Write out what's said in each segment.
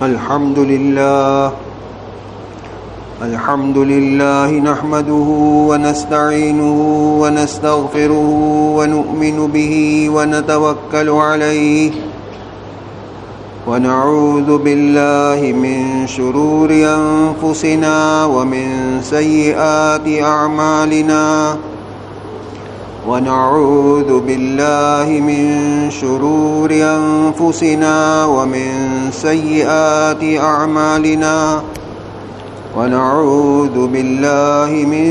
الحمد لله نحمده ونستعينه ونستغفره ونؤمن به ونتوكل عليه ونعوذ بالله من شرور أنفسنا ومن سيئات أعمالنا ونعوذ بالله من شرور أنفسنا ومن سيئات أعمالنا ونعوذ بالله من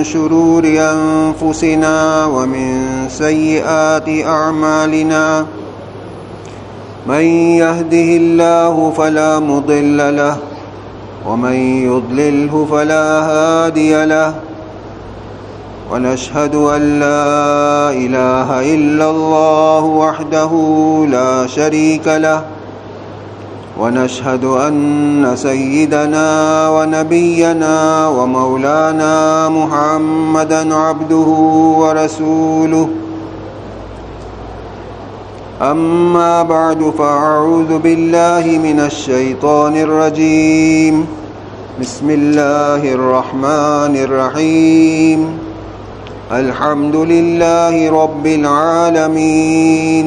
شرور أنفسنا ومن سيئات أعمالنا من يهده الله فلا مضل له ومن يضلله فلا هادي له ونشهد أن لا إله إلا الله وحده لا شريك له ونشهد أن سيدنا ونبينا ومولانا محمدا عبده ورسوله أما بعد فأعوذ بالله من الشيطان الرجيم بسم الله الرحمن الرحيم الحمد لله رب العالمين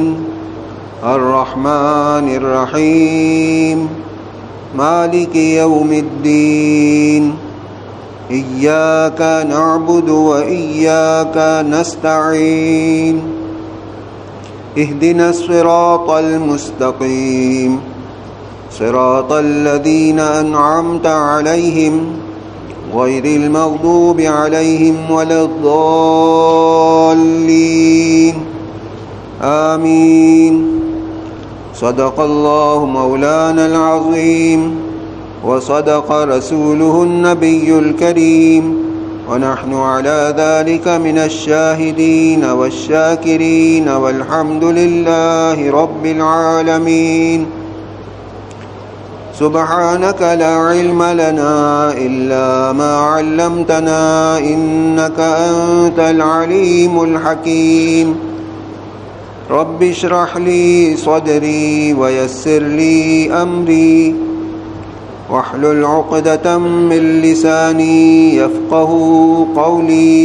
الرحمن الرحيم مالك يوم الدين إياك نعبد وإياك نستعين اهدنا الصراط المستقيم صراط الذين أنعمت عليهم غير المغضوب عليهم ولا الضالين آمين صدق الله مولانا العظيم وصدق رسوله النبي الكريم ونحن على ذلك من الشاهدين والشاكرين والحمد لله رب العالمين سبحانك لا علم لنا إلا ما علمتنا إنك أنت العليم الحكيم رب اشرح لي صدري ويسر لي أمري واحلل عقدة من لساني يفقه قولي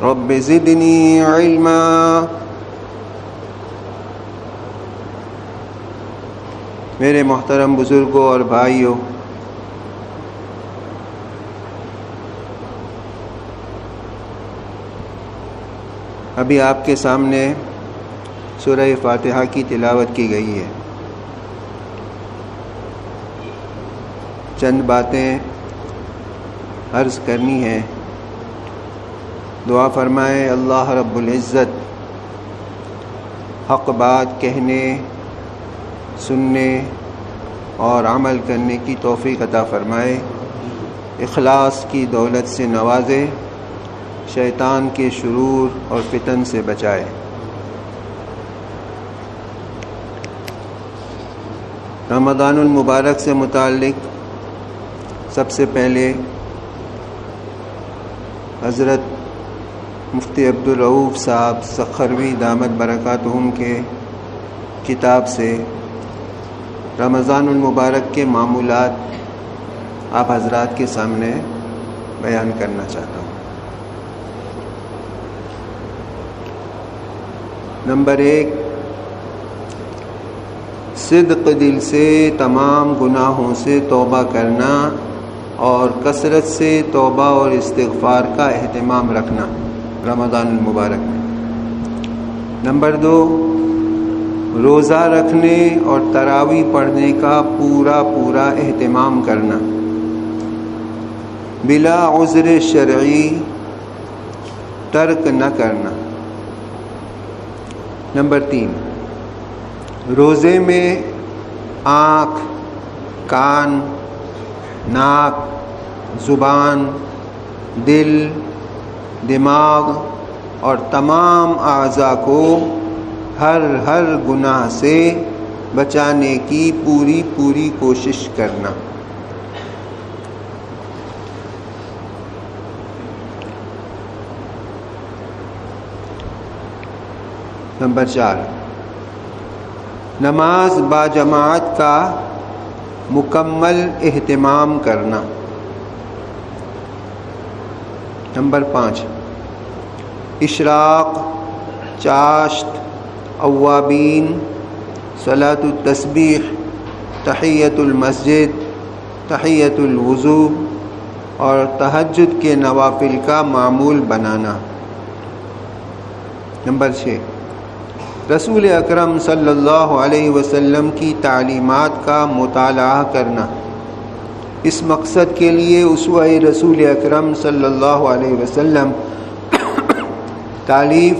رب زدني علما میرے محترم بزرگوں اور بھائیوں، ابھی آپ کے سامنے سورہ فاتحہ کی تلاوت کی گئی ہے۔ چند باتیں عرض کرنی ہیں۔ دعا فرمائیں اللہ رب العزت حق بات کہنے، سننے اور عمل کرنے کی توفیق عطا فرمائے، اخلاص کی دولت سے نوازے، شیطان کے شرور اور فتن سے بچائے۔ رمضان المبارک سے متعلق سب سے پہلے حضرت مفتی عبدالرؤوف صاحب سخروی دامت برکاتہم کے کتاب سے رمضان المبارک کے معمولات آپ حضرات کے سامنے بیان کرنا چاہتا ہوں۔ نمبر 1، صدق دل سے تمام گناہوں سے توبہ کرنا اور کثرت سے توبہ اور استغفار کا اہتمام رکھنا رمضان المبارک میں۔ نمبر 2، روزہ رکھنے اور تراویح پڑھنے کا پورا اہتمام کرنا، بلا عذر شرعی ترک نہ کرنا۔ نمبر 3، روزے میں آنکھ، کان، ناک، زبان، دل، دماغ اور تمام اعضاء کو ہر گناہ سے بچانے کی پوری کوشش کرنا۔ نمبر 4، نماز با جماعت کا مکمل اہتمام کرنا۔ نمبر 5، اشراق، چاشت، اوابین، صلاۃ التسبیح، تحیۃ المسجد، تحیۃ الوضو اور تہجد کے نوافل کا معمول بنانا۔ نمبر 6، رسول اکرم صلی اللہ علیہ وسلم کی تعلیمات کا مطالعہ کرنا۔ اس مقصد کے لیے اسوہ رسول اکرم صلی اللہ علیہ وسلم تالیف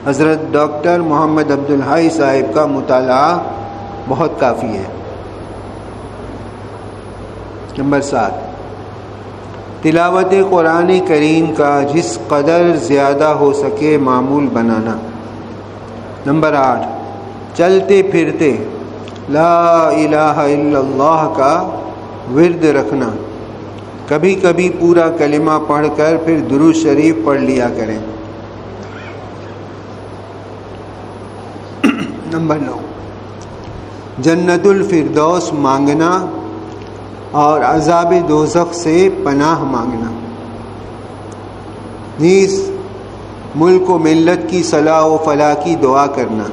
حضرت ڈاکٹر محمد عبدالحی صاحب کا مطالعہ بہت کافی ہے۔ نمبر 7، تلاوت قرآن کریم کا جس قدر زیادہ ہو سکے معمول بنانا۔ نمبر 8، چلتے پھرتے لا الہ الا اللہ کا ورد رکھنا۔ کبھی کبھی پورا کلمہ پڑھ کر پھر درود شریف پڑھ لیا کریں۔ نمبر 9، جنت الفردوس مانگنا اور عذاب دوزخ سے پناہ مانگنا۔ نیز ملک و ملت کی صلاح و فلاح کی دعا کرنا،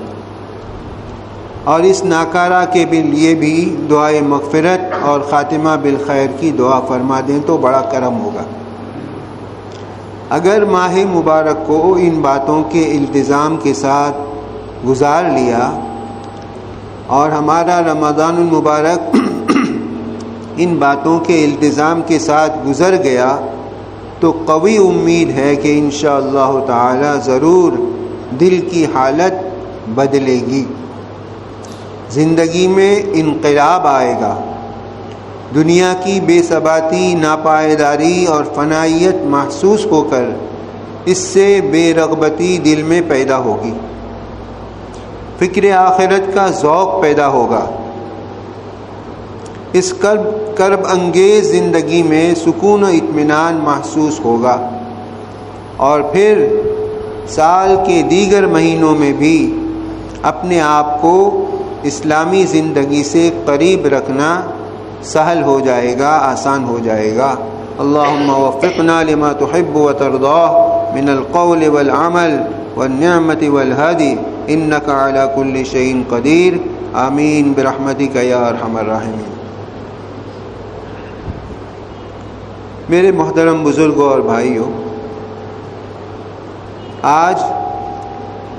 اور اس ناکارہ کے لیے بھی دعائے مغفرت اور خاتمہ بالخیر کی دعا فرما دیں تو بڑا کرم ہوگا۔ اگر ماہ مبارک کو ان باتوں کے التزام کے ساتھ گزار لیا اور ہمارا رمضان المبارک ان باتوں کے التزام کے ساتھ گزر گیا تو قوی امید ہے کہ انشاءاللہ تعالی ضرور دل کی حالت بدلے گی، زندگی میں انقلاب آئے گا، دنیا کی بے ثباتی، ناپائیداری اور فنائیت محسوس ہو کر اس سے بے رغبتی دل میں پیدا ہوگی، فکر آخرت کا ذوق پیدا ہوگا، اس کرب انگیز زندگی میں سکون و اطمینان محسوس ہوگا، اور پھر سال کے دیگر مہینوں میں بھی اپنے آپ کو اسلامی زندگی سے قریب رکھنا سہل ہو جائے گا، آسان ہو جائے گا۔ اللہم وفقنا لما تحب وترضاہ من القول والعمل والنعمت والہدی انک علی کل شیء قدیر، آمین برحمتک یا ارحم الراحمین۔ میرے محترم بزرگوں اور بھائیوں، آج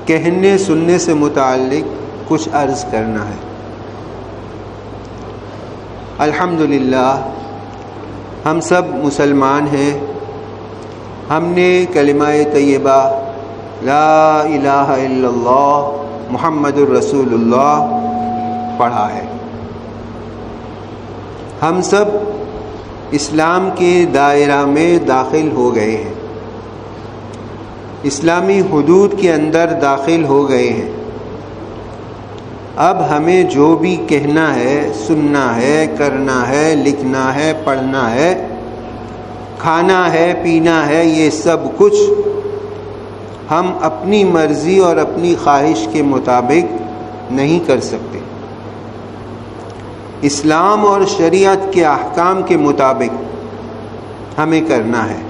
کہنے سننے سے متعلق کچھ عرض کرنا ہے۔ الحمدللہ ہم سب مسلمان ہیں، ہم نے کلمہ طیبہ لا الہ الا اللہ محمد الرسول اللہ پڑھا ہے، ہم سب اسلام کے دائرہ میں داخل ہو گئے ہیں، اسلامی حدود کے اندر داخل ہو گئے ہیں۔ اب ہمیں جو بھی کہنا ہے، سننا ہے، کرنا ہے، لکھنا ہے، پڑھنا ہے، کھانا ہے، پینا ہے، یہ سب کچھ ہم اپنی مرضی اور اپنی خواہش کے مطابق نہیں کر سکتے، اسلام اور شریعت کے احکام کے مطابق ہمیں کرنا ہے،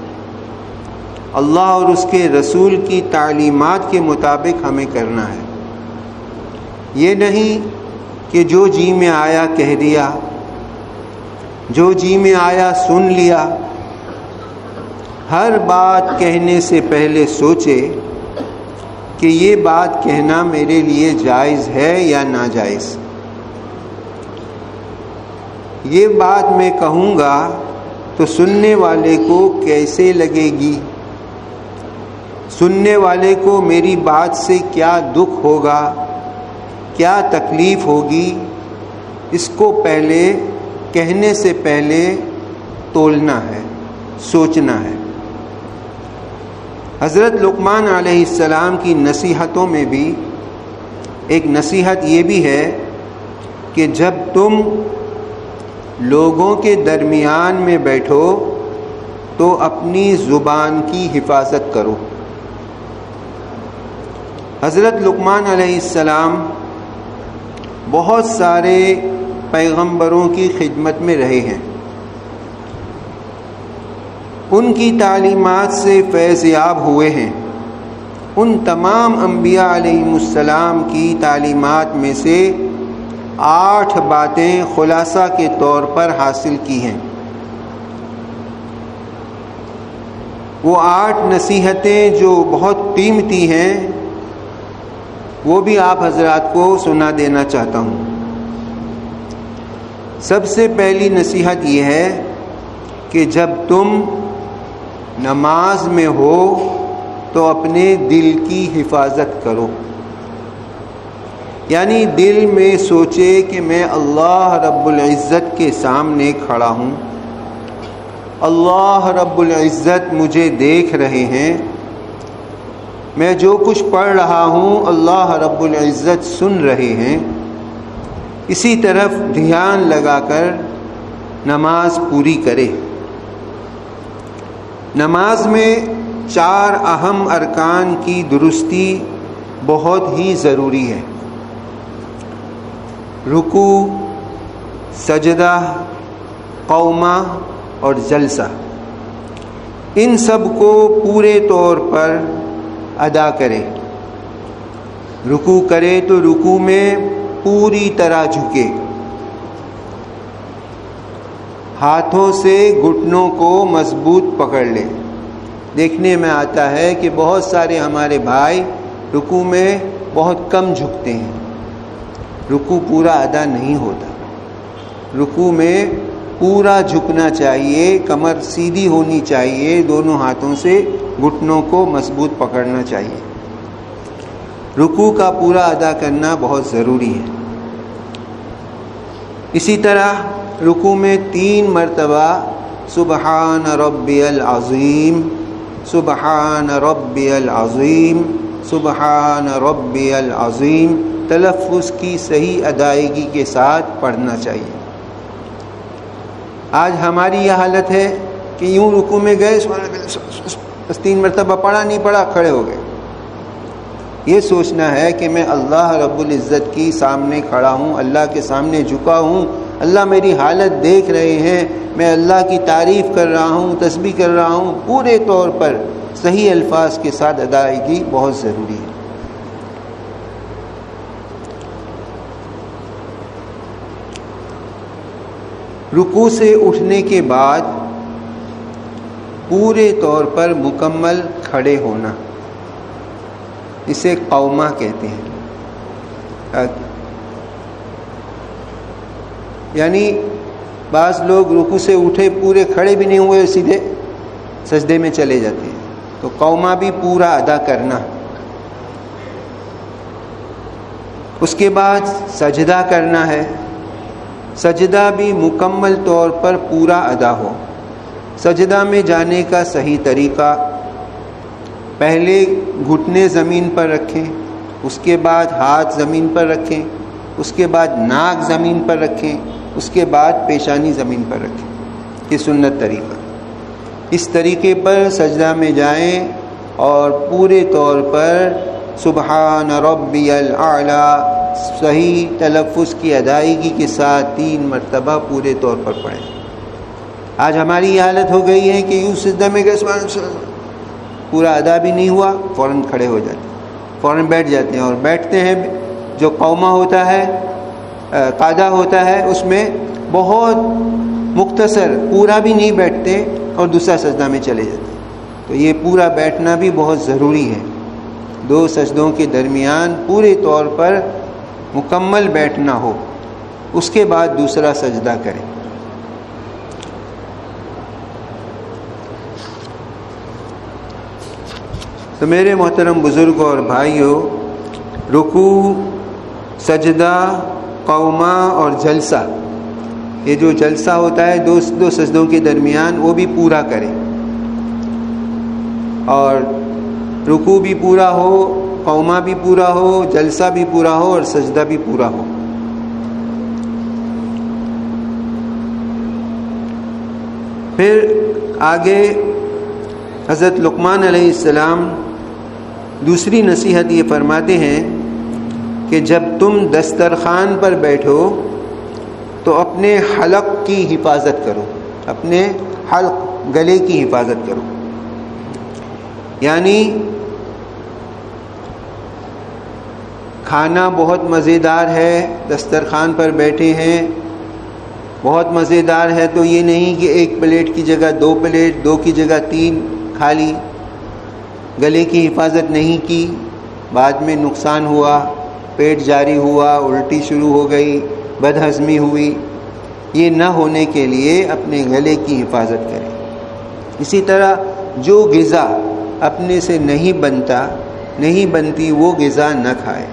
اللہ اور اس کے رسول کی تعلیمات کے مطابق ہمیں کرنا ہے۔ یہ نہیں کہ جو جی میں آیا کہہ دیا، جو جی میں آیا سن لیا۔ ہر بات کہنے سے پہلے سوچے کہ یہ بات کہنا میرے لیے جائز ہے یا ناجائز، یہ بات میں کہوں گا تو سننے والے کو کیسے لگے گی، سننے والے کو میری بات سے کیا دکھ ہوگا، کیا تکلیف ہوگی، اس کو پہلے کہنے سے پہلے تولنا ہے، سوچنا ہے۔ حضرت لقمان علیہ السلام کی نصیحتوں میں بھی ایک نصیحت یہ بھی ہے کہ جب تم لوگوں کے درمیان میں بیٹھو تو اپنی زبان کی حفاظت کرو۔ حضرت لقمان علیہ السلام بہت سارے پیغمبروں کی خدمت میں رہے ہیں، ان کی تعلیمات سے فیض یاب ہوئے ہیں۔ ان تمام انبیاء علیہم السلام کی تعلیمات میں سے 8 باتیں خلاصہ کے طور پر حاصل کی ہیں۔ وہ 8 نصیحتیں جو بہت قیمتی ہیں، وہ بھی آپ حضرات کو سنا دینا چاہتا ہوں۔ سب سے پہلی نصیحت یہ ہے کہ جب تم نماز میں ہو تو اپنے دل کی حفاظت کرو، یعنی دل میں سوچے کہ میں اللہ رب العزت کے سامنے کھڑا ہوں، اللہ رب العزت مجھے دیکھ رہے ہیں، میں جو کچھ پڑھ رہا ہوں اللہ رب العزت سن رہے ہیں۔ اسی طرف دھیان لگا کر نماز پوری کرے۔ نماز میں 4 اہم ارکان کی درستی بہت ہی ضروری ہے۔ رکوع، سجدہ، قومہ اور جلسہ، ان سب کو پورے طور پر ادا کرے۔ رکوع کرے تو رکوع میں پوری طرح جھکے، ہاتھوں سے گھٹنوں کو مضبوط پکڑ لے۔ دیکھنے میں آتا ہے کہ بہت سارے ہمارے بھائی رکوع میں بہت کم جھکتے ہیں، رکوع پورا ادا نہیں ہوتا۔ رکوع میں پورا جھکنا چاہیے، کمر سیدھی ہونی چاہیے، دونوں ہاتھوں سے گھٹنوں کو مضبوط پکڑنا چاہیے۔ رکوع کا پورا ادا کرنا بہت ضروری ہے۔ اسی طرح رکوع میں 3 مرتبہ سبحان ربی العظیم، سبحان ربی العظیم، سبحان ربی العظیم تلفظ کی صحیح ادائیگی کے ساتھ پڑھنا چاہیے۔ آج ہماری یہ حالت ہے کہ یوں رکوع میں گئے بس 3 مرتبہ پڑھا، نہیں پڑھا، کھڑے ہو گئے۔ یہ سوچنا ہے کہ میں اللہ رب العزت کی سامنے کھڑا ہوں، اللہ کے سامنے جھکا ہوں، اللہ میری حالت دیکھ رہے ہیں، میں اللہ کی تعریف کر رہا ہوں، تسبیح کر رہا ہوں۔ پورے طور پر صحیح الفاظ کے ساتھ ادائیگی بہت ضروری ہے۔ رکوع سے اٹھنے کے بعد پورے طور پر مکمل کھڑے ہونا، اسے قومہ کہتے ہیں۔ یعنی بعض لوگ رکوع سے اٹھے پورے کھڑے بھی نہیں ہوئے، سیدھے سجدے میں چلے جاتے ہیں، تو قومہ بھی پورا ادا کرنا۔ اس کے بعد سجدہ کرنا ہے، سجدہ بھی مکمل طور پر پورا ادا ہو۔ سجدہ میں جانے کا صحیح طریقہ، پہلے گھٹنے زمین پر رکھیں، اس کے بعد ہاتھ زمین پر رکھیں، اس کے بعد ناک زمین پر رکھیں، اس کے بعد پیشانی زمین پر رکھیں۔ یہ سنت طریقہ۔ اس طریقے پر سجدہ میں جائیں اور پورے طور پر سبحان ربی الاعلی صحیح تلفظ کی ادائیگی کے ساتھ 3 مرتبہ پورے طور پر پڑھیں۔ آج ہماری یہ حالت ہو گئی ہے کہ یوں سجدہ میں گئے پورا ادا بھی نہیں ہوا، فوراً کھڑے ہو جاتے ہیں، فوراً بیٹھ جاتے ہیں، اور بیٹھتے ہیں جو قومہ ہوتا ہے، قاعدہ ہوتا ہے، اس میں بہت مختصر پورا بھی نہیں بیٹھتے اور دوسرا سجدہ میں چلے جاتے ہیں۔ تو یہ پورا بیٹھنا بھی بہت ضروری ہے۔ 2 سجدوں کے درمیان پورے طور پر مکمل بیٹھنا ہو، اس کے بعد دوسرا سجدہ کریں۔ تو میرے محترم بزرگوں اور بھائیوں، رکوع، سجدہ، قومہ اور جلسہ، یہ جو جلسہ ہوتا ہے 2 سجدوں کے درمیان، وہ بھی پورا کریں، اور رکوع بھی پورا ہو، قومہ بھی پورا ہو، جلسہ بھی پورا ہو اور سجدہ بھی پورا ہو۔ پھر آگے حضرت لقمان علیہ السلام دوسری نصیحت یہ فرماتے ہیں کہ جب تم دسترخوان پر بیٹھو تو اپنے حلق کی حفاظت کرو، اپنے حلق گلے کی حفاظت کرو. یعنی کھانا بہت مزیدار ہے، دسترخوان پر بیٹھے ہیں، بہت مزیدار ہے، تو یہ نہیں کہ ایک پلیٹ کی جگہ 2 پلیٹ، 2 کی جگہ 3 کھا لی، گلے کی حفاظت نہیں کی، بعد میں نقصان ہوا، پیٹ جاری ہوا، الٹی شروع ہو گئی، بد ہضمی ہوئی. یہ نہ ہونے کے لیے اپنے گلے کی حفاظت کریں. اسی طرح جو غذا اپنے سے نہیں بنتی وہ غذا نہ کھائے.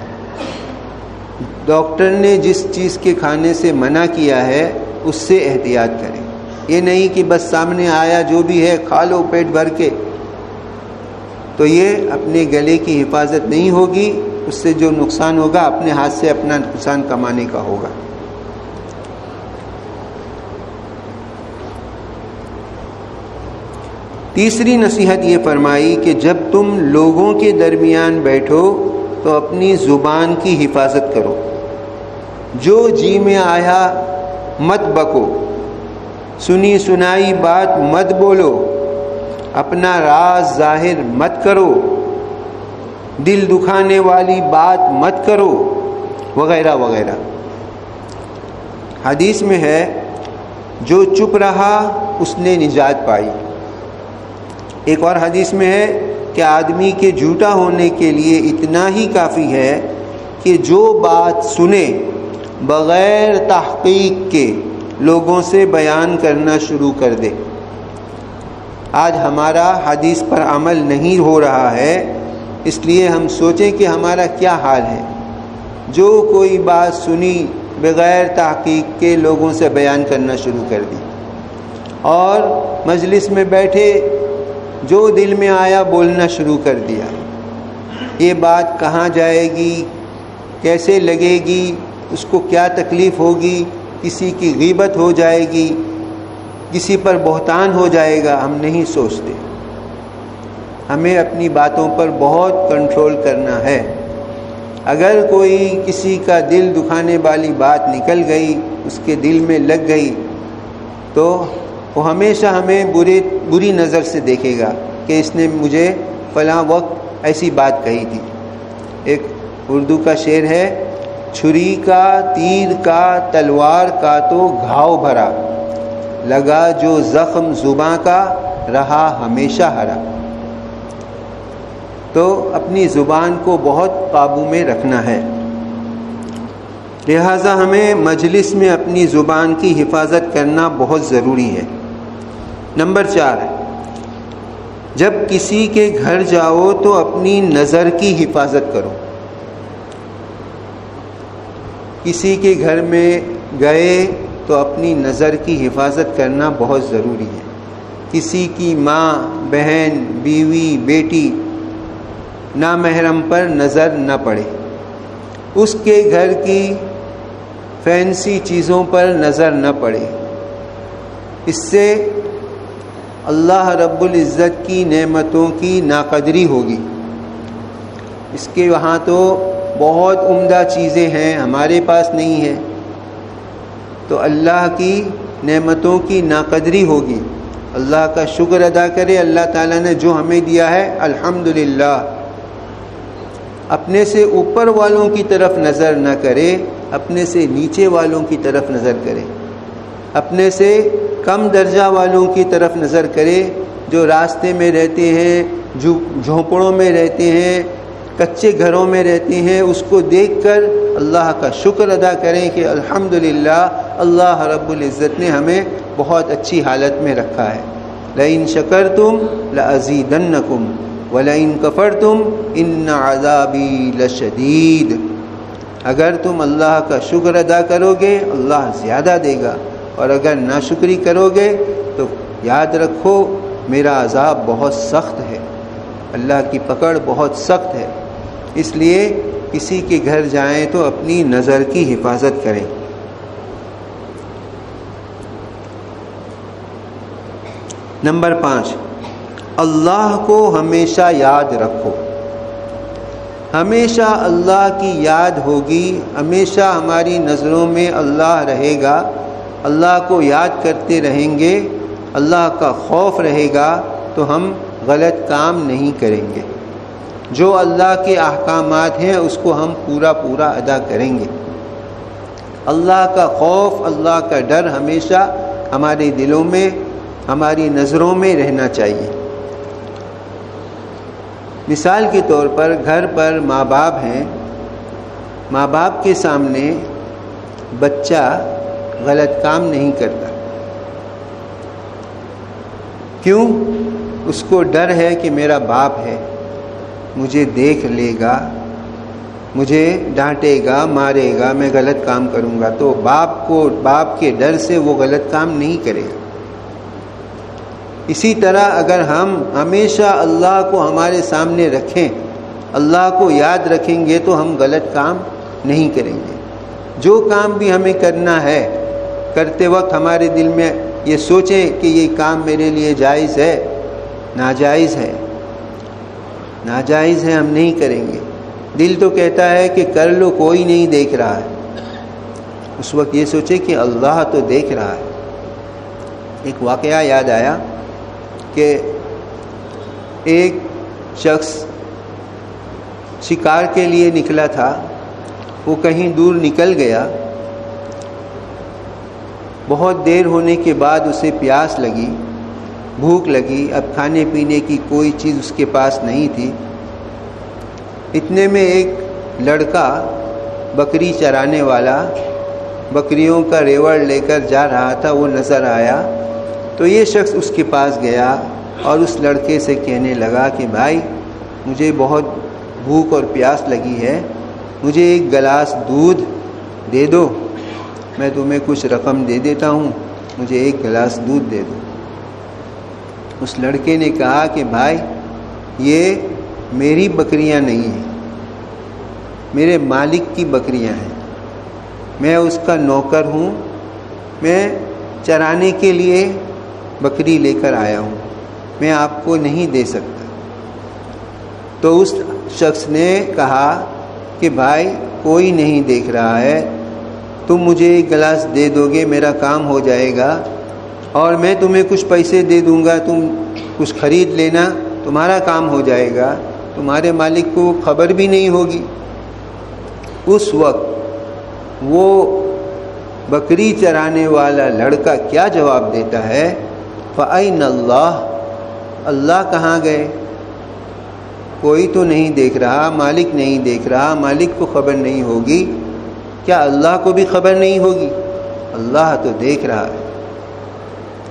ڈاکٹر نے جس چیز کے کھانے سے منع کیا ہے اس سے احتیاط کریں. یہ نہیں کہ بس سامنے آیا جو بھی ہے کھا لو پیٹ بھر کے، تو یہ اپنے گلے کی حفاظت نہیں ہوگی. اس سے جو نقصان ہوگا اپنے ہاتھ سے اپنا نقصان کمانے کا ہوگا. تیسری نصیحت یہ فرمائی کہ جب تم لوگوں کے درمیان بیٹھو تو اپنی زبان کی حفاظت کرو. جو جی میں آیا مت بکو، سنی سنائی بات مت بولو، اپنا راز ظاہر مت کرو، دل دکھانے والی بات مت کرو، وغیرہ وغیرہ. حدیث میں ہے جو چپ رہا اس نے نجات پائی. ایک اور حدیث میں ہے کہ آدمی کے جھوٹا ہونے کے لیے اتنا ہی کافی ہے کہ جو بات سنے بغیر تحقیق کے لوگوں سے بیان کرنا شروع کر دے. آج ہمارا حدیث پر عمل نہیں ہو رہا ہے، اس لیے ہم سوچیں کہ ہمارا کیا حال ہے. جو کوئی بات سنی بغیر تحقیق کے لوگوں سے بیان کرنا شروع کر دی، اور مجلس میں بیٹھے جو دل میں آیا بولنا شروع کر دیا. یہ بات کہاں جائے گی، کیسے لگے گی، اس کو کیا تکلیف ہوگی، کسی کی غیبت ہو جائے گی، کسی پر بہتان ہو جائے گا، ہم نہیں سوچتے. ہمیں اپنی باتوں پر بہت کنٹرول کرنا ہے. اگر کوئی کسی کا دل دکھانے والی بات نکل گئی، اس کے دل میں لگ گئی، تو وہ ہمیشہ ہمیں بری نظر سے دیکھے گا کہ اس نے مجھے فلاں وقت ایسی بات کہی تھی. ایک اردو کا شعر ہے، چھری کا تیر کا تلوار کا تو گھاؤ بھرا، لگا جو زخم زباں کا رہا ہمیشہ ہرا. تو اپنی زبان کو بہت قابو میں رکھنا ہے. لہٰذا ہمیں مجلس میں اپنی زبان کی حفاظت کرنا بہت ضروری ہے. نمبر 4، جب کسی کے گھر جاؤ تو اپنی نظر کی حفاظت کرو. کسی کے گھر میں گئے تو اپنی نظر کی حفاظت کرنا بہت ضروری ہے. کسی کی ماں، بہن، بیوی، بیٹی، نامحرم پر نظر نہ پڑے. اس کے گھر کی فینسی چیزوں پر نظر نہ پڑے. اس سے اللہ رب العزت کی نعمتوں کی ناقدری ہوگی. اس کے وہاں تو بہت عمدہ چیزیں ہیں، ہمارے پاس نہیں ہیں، تو اللہ کی نعمتوں کی ناقدری ہوگی. اللہ کا شکر ادا کرے، اللہ تعالیٰ نے جو ہمیں دیا ہے الحمدللہ. اپنے سے اوپر والوں کی طرف نظر نہ کرے، اپنے سے نیچے والوں کی طرف نظر کرے. اپنے سے کم درجہ والوں کی طرف نظر کرے، جو راستے میں رہتے ہیں، جو جھونپڑوں میں رہتے ہیں، کچے گھروں میں رہتے ہیں. اس کو دیکھ کر اللہ کا شکر ادا کریں کہ الحمدللہ اللہ رب العزت نے ہمیں بہت اچھی حالت میں رکھا ہے. لئن شکرتم لازیدنکم وَلَئِن كَفَرْتُمْ إِنَّ عَذَابِي لَشَدِيدٌ. اگر تم اللہ کا شکر ادا کرو گے اللہ زیادہ دے گا، اور اگر ناشکری کرو گے تو یاد رکھو میرا عذاب بہت سخت ہے، اللہ کی پکڑ بہت سخت ہے. اس لیے کسی کے گھر جائیں تو اپنی نظر کی حفاظت کریں. نمبر 5، اللہ کو ہمیشہ یاد رکھو. ہمیشہ اللہ کی یاد ہوگی، ہمیشہ ہماری نظروں میں اللہ رہے گا، اللہ کو یاد کرتے رہیں گے، اللہ کا خوف رہے گا، تو ہم غلط کام نہیں کریں گے۔ جو اللہ کے احکامات ہیں اس کو ہم پورا ادا کریں گے۔ اللہ کا خوف، اللہ کا ڈر ہمیشہ ہمارے دلوں میں، ہماری نظروں میں رہنا چاہیے۔ مثال کے طور پر گھر پر ماں باپ ہیں، ماں باپ کے سامنے بچہ غلط کام نہیں کرتا۔ کیوں؟ اس کو ڈر ہے کہ میرا باپ ہے، مجھے دیکھ لے گا، مجھے ڈانٹے گا، مارے گا، میں غلط کام کروں گا، تو باپ کے ڈر سے وہ غلط کام نہیں کرے گا۔ اسی طرح اگر ہم ہمیشہ اللہ کو ہمارے سامنے رکھیں، اللہ کو یاد رکھیں گے، تو ہم غلط کام نہیں کریں گے۔ جو کام بھی ہمیں کرنا ہے، کرتے وقت ہمارے دل میں یہ سوچیں کہ یہ کام میرے لیے جائز ہے، ناجائز ہے، ناجائز ہے، ہم نہیں کریں گے۔ دل تو کہتا ہے کہ کر لو، کوئی نہیں دیکھ رہا ہے، اس وقت یہ سوچے کہ اللہ تو دیکھ رہا ہے۔ ایک واقعہ یاد آیا کہ ایک شخص شکار کے لیے نکلا تھا، وہ کہیں دور نکل گیا، بہت دیر ہونے کے بعد اسے پیاس لگی، بھوک لگی، اب کھانے پینے کی کوئی چیز اس کے پاس نہیں تھی۔ اتنے میں ایک لڑکا بکری چرانے والا بکریوں کا ریوڑ لے کر جا رہا تھا، وہ نظر آیا، تو یہ شخص اس کے پاس گیا اور اس لڑکے سے کہنے لگا کہ بھائی مجھے بہت بھوک اور پیاس لگی ہے، مجھے ایک گلاس دودھ دے دو، میں تمہیں کچھ رقم دے دیتا ہوں، مجھے ایک گلاس دودھ دے دو۔ اس لڑکے نے کہا کہ بھائی یہ میری بکریاں نہیں ہیں، میرے مالک کی بکریاں ہیں، میں اس کا نوکر ہوں، میں چرانے کے لیے بکری لے کر آیا ہوں، میں آپ کو نہیں دے سکتا۔ تو اس شخص نے کہا کہ بھائی کوئی نہیں دیکھ رہا ہے، تم مجھے ایک گلاس دے دو گے، میرا کام ہو جائے گا، اور میں تمہیں کچھ پیسے دے دوں گا، تم کچھ خرید لینا، تمہارا کام ہو جائے گا، تمہارے مالک کو خبر بھی نہیں ہوگی۔ اس وقت وہ بکری چرانے والا لڑکا کیا جواب دیتا ہے؟ فَأَيْنَ اللَّهُ، اللہ کہاں گئے؟ کوئی تو نہیں دیکھ رہا، مالک نہیں دیکھ رہا، مالک کو خبر نہیں ہوگی، کیا اللہ کو بھی خبر نہیں ہوگی؟ اللہ تو دیکھ رہا ہے۔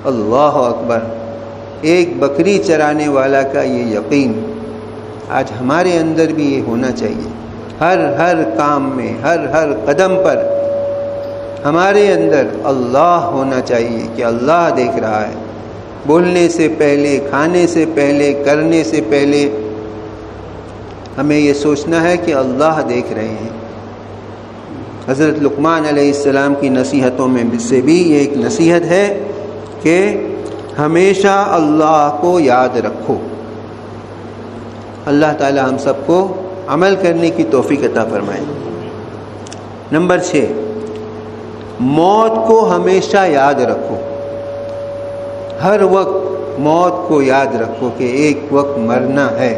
اللہ اکبر! ایک بکری چرانے والا کا یہ یقین آج ہمارے اندر بھی یہ ہونا چاہیے۔ ہر کام میں، ہر قدم پر ہمارے اندر اللہ ہونا چاہیے کہ اللہ دیکھ رہا ہے۔ بولنے سے پہلے، کھانے سے پہلے، کرنے سے پہلے ہمیں یہ سوچنا ہے کہ اللہ دیکھ رہے ہیں۔ حضرت لقمان علیہ السلام کی نصیحتوں میں سے بھی یہ ایک نصیحت ہے کہ ہمیشہ اللہ کو یاد رکھو۔ اللہ تعالی ہم سب کو عمل کرنے کی توفیق عطا فرمائے۔ نمبر 6، موت کو ہمیشہ یاد رکھو۔ ہر وقت موت کو یاد رکھو کہ ایک وقت مرنا ہے۔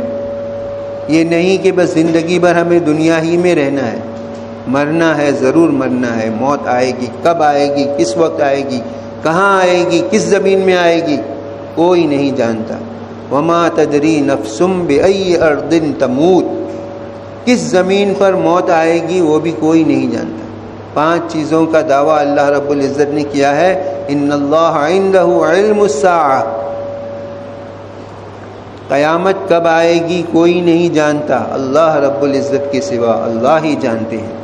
یہ نہیں کہ بس زندگی بھر ہمیں دنیا ہی میں رہنا ہے، مرنا ہے، ضرور مرنا ہے۔ موت آئے گی، کب آئے گی، کس وقت آئے گی، کہاں آئے گی، کس زمین میں آئے گی، کوئی نہیں جانتا۔ وما تدری نفس بأی ارض تموت، کس زمین پر موت آئے گی وہ بھی کوئی نہیں جانتا۔ 5 چیزوں کا دعویٰ اللہ رب العزت نے کیا ہے۔ ان اللہ عنده علم الساعہ، قیامت کب آئے گی کوئی نہیں جانتا، اللہ رب العزت کے سوا اللہ ہی جانتے ہیں۔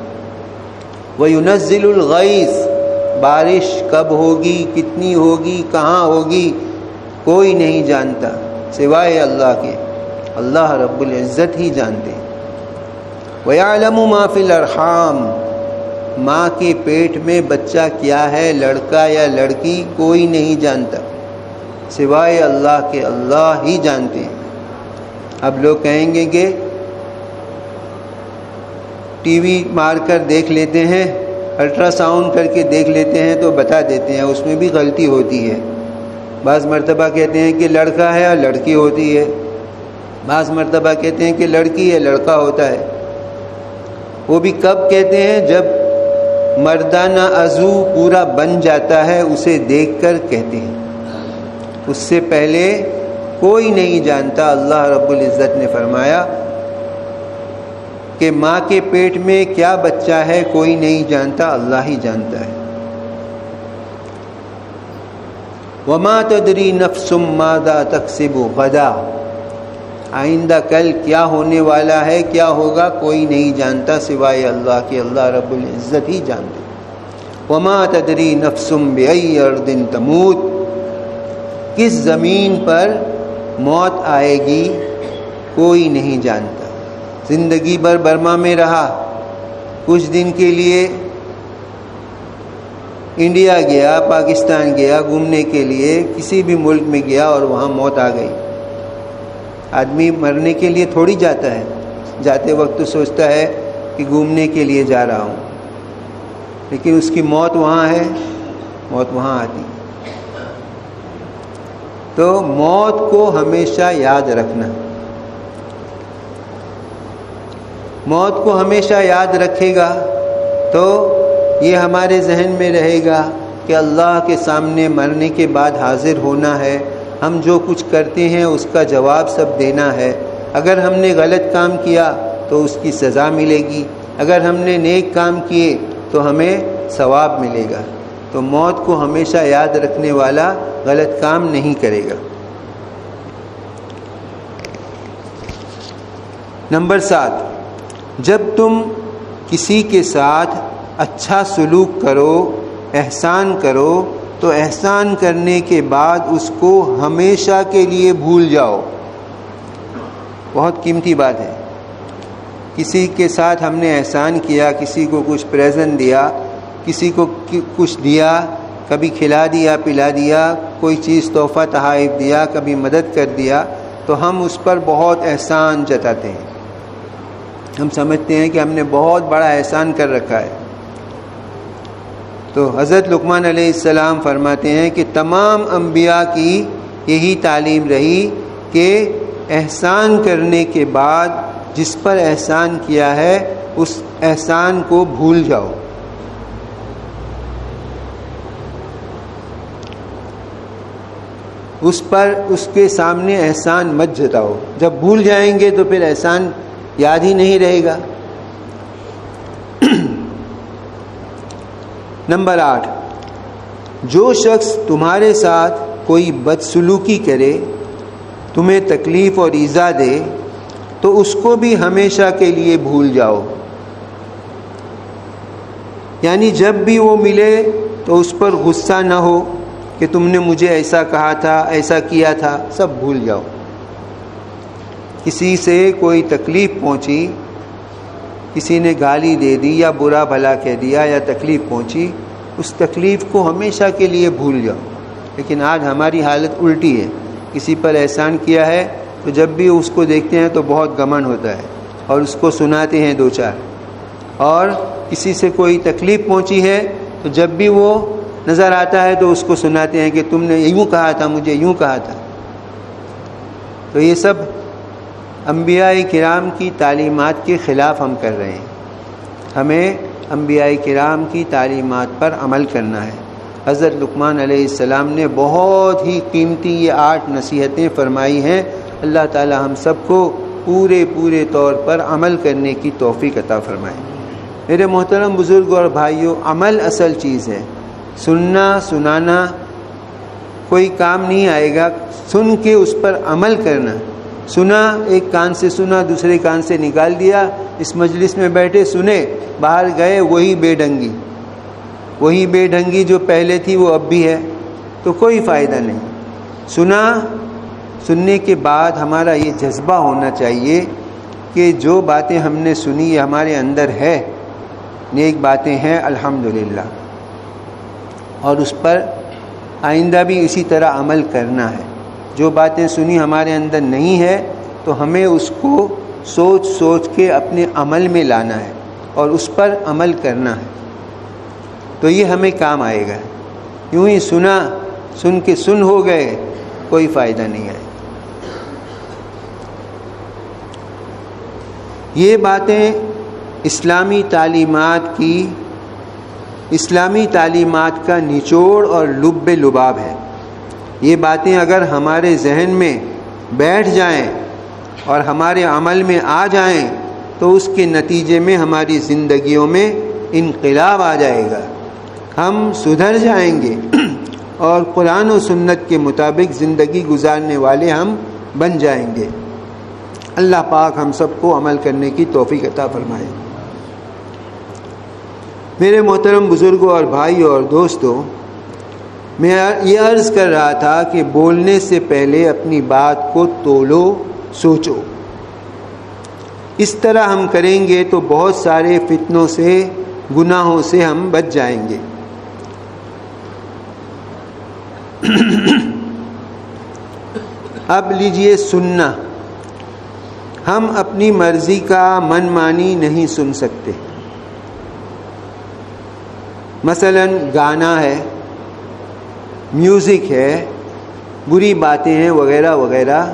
وَيُنَزِّلُ الْغَيْثَ، بارش کب ہوگی، کتنی ہوگی، کہاں ہوگی، کوئی نہیں جانتا سوائے اللہ کے، اللہ رب العزت ہی جانتے ہیں۔ وَيَعْلَمُ مَا فِي الْأَرْحَامِ، ماں کے پیٹ میں بچہ کیا ہے، لڑکا یا لڑکی، کوئی نہیں جانتا سوائے اللہ کے، اللہ ہی جانتے ہیں۔ اب لوگ کہیں گے کہ ٹی وی مار کر دیکھ لیتے ہیں، الٹرا ساؤنڈ کر کے دیکھ لیتے ہیں تو بتا دیتے ہیں، اس میں بھی غلطی ہوتی ہے۔ بعض مرتبہ کہتے ہیں کہ لڑکا ہے اور لڑکی ہوتی ہے، بعض مرتبہ کہتے ہیں کہ لڑکی ہے لڑکا ہوتا ہے۔ وہ بھی کب کہتے ہیں؟ جب مردانہ عضو پورا بن جاتا ہے اسے دیکھ کر کہتے ہیں، اس سے پہلے کوئی نہیں جانتا۔ اللہ رب العزت نے فرمایا کہ ماں کے پیٹ میں کیا بچہ ہے کوئی نہیں جانتا، اللہ ہی جانتا ہے۔ وما تدری نفس ماذا تکسب غدا، آئندہ کل کیا ہونے والا ہے، کیا ہوگا، کوئی نہیں جانتا سوائے اللہ کے، اللہ رب العزت ہی جانتے۔ وما تدری نفس بأی ارض تموت، کس زمین پر موت آئے گی کوئی نہیں جانتا۔ زندگی بھر برما میں رہا، کچھ دن کے لیے انڈیا گیا، پاکستان گیا گھومنے کے لیے، کسی بھی ملک میں گیا اور وہاں موت آ گئی۔ آدمی مرنے کے لیے تھوڑی جاتا ہے، جاتے وقت تو سوچتا ہے کہ گھومنے کے لیے جا رہا ہوں، لیکن اس کی موت وہاں ہے، موت وہاں آتی۔ تو موت کو ہمیشہ یاد رکھنا، موت کو ہمیشہ یاد رکھے گا تو یہ ہمارے ذہن میں رہے گا کہ اللہ کے سامنے مرنے کے بعد حاضر ہونا ہے، ہم جو کچھ کرتے ہیں اس کا جواب سب دینا ہے۔ اگر ہم نے غلط کام کیا تو اس کی سزا ملے گی، اگر ہم نے نیک کام کیے تو ہمیں ثواب ملے گا۔ تو موت کو ہمیشہ یاد رکھنے والا غلط کام نہیں کرے گا۔ نمبر 7، جب تم کسی کے ساتھ اچھا سلوک کرو، احسان کرو تو احسان کرنے کے بعد اس کو ہمیشہ کے لیے بھول جاؤ۔ بہت قیمتی بات ہے۔ کسی کے ساتھ ہم نے احسان کیا، کسی کو کچھ پریزنٹ دیا، کسی کو کچھ دیا، کبھی کھلا دیا پلا دیا، کوئی چیز تحفہ تحائف دیا، کبھی مدد کر دیا، تو ہم اس پر بہت احسان جتاتے ہیں۔ ہم سمجھتے ہیں کہ ہم نے بہت بڑا احسان کر رکھا ہے۔ تو حضرت لقمان علیہ السلام فرماتے ہیں کہ تمام انبیاء کی یہی تعلیم رہی کہ احسان کرنے کے بعد جس پر احسان کیا ہے اس احسان کو بھول جاؤ۔ اس پر اس کے سامنے احسان مت جتاؤ۔ جب بھول جائیں گے تو پھر احسان یاد ہی نہیں رہے گا۔ نمبر 8، جو شخص تمہارے ساتھ کوئی بدسلوکی کرے، تمہیں تکلیف اور ایذا دے تو اس کو بھی ہمیشہ کے لیے بھول جاؤ۔ یعنی جب بھی وہ ملے تو اس پر غصہ نہ ہو کہ تم نے مجھے ایسا کہا تھا، ایسا کیا تھا، سب بھول جاؤ۔ کسی سے کوئی تکلیف پہنچی، کسی نے گالی دے دی یا برا بھلا کہہ دیا یا تکلیف پہنچی، اس تکلیف کو ہمیشہ کے لیے بھول جاؤ۔ لیکن آج ہماری حالت الٹی ہے، کسی پر احسان کیا ہے تو جب بھی اس کو دیکھتے ہیں تو بہت گھمنڈ ہوتا ہے اور اس کو سناتے ہیں دو چار، اور کسی سے کوئی تکلیف پہنچی ہے تو جب بھی وہ نظر آتا ہے تو اس کو سناتے ہیں کہ تم نے یوں کہا تھا، مجھے یوں کہا تھا۔ تو یہ سب انبیاء کرام کی تعلیمات کے خلاف ہم کر رہے ہیں۔ ہمیں انبیاء کرام کی تعلیمات پر عمل کرنا ہے۔ حضرت لقمان علیہ السلام نے بہت ہی قیمتی یہ 8 نصیحتیں فرمائی ہیں۔ اللہ تعالی ہم سب کو پورے طور پر عمل کرنے کی توفیق عطا فرمائے۔ میرے محترم بزرگوں اور بھائیوں، عمل اصل چیز ہے۔ سننا سنانا کوئی کام نہیں آئے گا، سن کے اس پر عمل کرنا۔ سنا، ایک کان سے سنا، دوسرے کان سے نکال دیا، اس مجلس میں بیٹھے سنے، باہر گئے وہی بے ڈھنگی جو پہلے تھی وہ اب بھی ہے، تو کوئی فائدہ نہیں۔ سننے کے بعد ہمارا یہ جذبہ ہونا چاہیے کہ جو باتیں ہم نے سنی یہ ہمارے اندر ہے، نیک باتیں ہیں الحمدللہ، اور اس پر آئندہ بھی اسی طرح عمل کرنا ہے۔ جو باتیں سنی ہمارے اندر نہیں ہے تو ہمیں اس کو سوچ کے اپنے عمل میں لانا ہے۔ اور اس پر عمل کرنا ہے، تو یہ ہمیں کام آئے گا۔ یوں ہی سن کے سن ہو گئے، کوئی فائدہ نہیں آئے۔ یہ باتیں اسلامی تعلیمات کا نچوڑ اور لب لباب ہے۔ یہ باتیں اگر ہمارے ذہن میں بیٹھ جائیں اور ہمارے عمل میں آ جائیں تو اس کے نتیجے میں ہماری زندگیوں میں انقلاب آ جائے گا، ہم سدھر جائیں گے اور قرآن و سنت کے مطابق زندگی گزارنے والے ہم بن جائیں گے۔ اللہ پاک ہم سب کو عمل کرنے کی توفیق عطا فرمائے۔ میرے محترم بزرگوں اور بھائیوں اور دوستوں، میں یہ عرض کر رہا تھا کہ بولنے سے پہلے اپنی بات کو تولو، سوچو۔ اس طرح ہم کریں گے تو بہت سارے فتنوں سے، گناہوں سے ہم بچ جائیں گے۔ اب لیجئے سننا۔ ہم اپنی مرضی کا من مانی نہیں سن سکتے۔ مثلا گانا ہے، میوزک ہے، بری باتیں ہیں وغیرہ وغیرہ،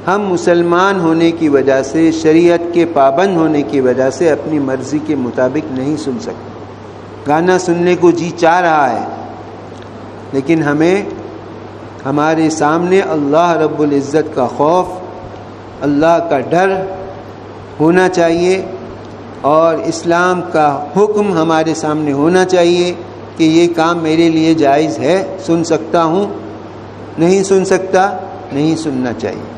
ہم مسلمان ہونے کی وجہ سے، شریعت کے پابند ہونے کی وجہ سے اپنی مرضی کے مطابق نہیں سن سکتے۔ گانا سننے کو جی چاہ رہا ہے، لیکن ہمیں ہمارے سامنے اللہ رب العزت کا خوف، اللہ کا ڈر ہونا چاہیے، اور اسلام کا حکم ہمارے سامنے ہونا چاہیے کہ یہ کام میرے لیے جائز ہے، سن سکتا ہوں، نہیں سن سکتا، نہیں سننا چاہیے۔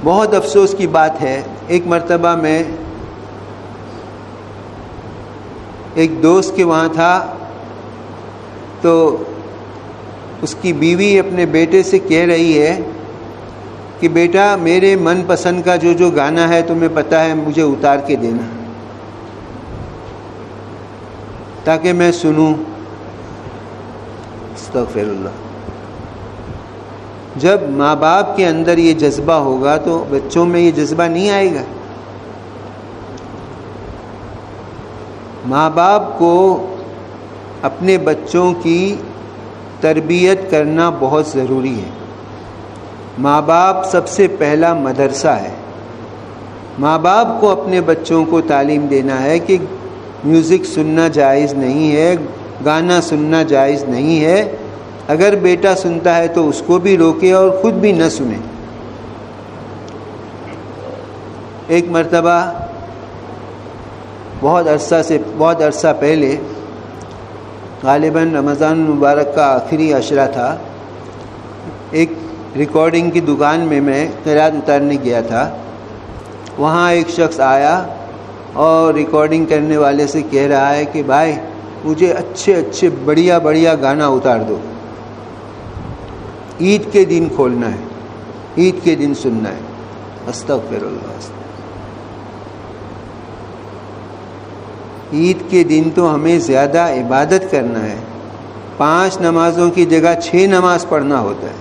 بہت افسوس کی بات ہے، ایک مرتبہ میں ایک دوست کے وہاں تھا، تو اس کی بیوی اپنے بیٹے سے کہہ رہی ہے کہ بیٹا میرے من پسند کا جو گانا ہے تمہیں پتہ ہے، مجھے اتار کے دینا تاکہ میں سنوں۔ استغفر اللہ۔ جب ماں باپ کے اندر یہ جذبہ ہوگا تو بچوں میں یہ جذبہ نہیں آئے گا۔ ماں باپ کو اپنے بچوں کی تربیت کرنا بہت ضروری ہے۔ ماں باپ سب سے پہلا مدرسہ ہے۔ ماں باپ کو اپنے بچوں کو تعلیم دینا ہے کہ میوزک سننا جائز نہیں ہے، گانا سننا جائز نہیں ہے، اگر بیٹا سنتا ہے تو اس کو بھی روکے اور خود بھی نہ سنے۔ ایک مرتبہ بہت عرصہ پہلے، غالباً رمضان المبارک کا آخری عشرہ تھا، ایک ریکارڈنگ کی دکان میں قرات اتارنے گیا تھا۔ وہاں ایک شخص آیا اور ریکارڈنگ کرنے والے سے کہہ رہا ہے کہ بھائی مجھے اچھے بڑھیا گانا اتار دو، عید کے دن کھولنا ہے، عید کے دن سننا ہے۔ استغفر اللہ۔ عید کے دن تو ہمیں زیادہ عبادت کرنا ہے، 5 نمازوں کی جگہ 6 نماز پڑھنا ہوتا ہے۔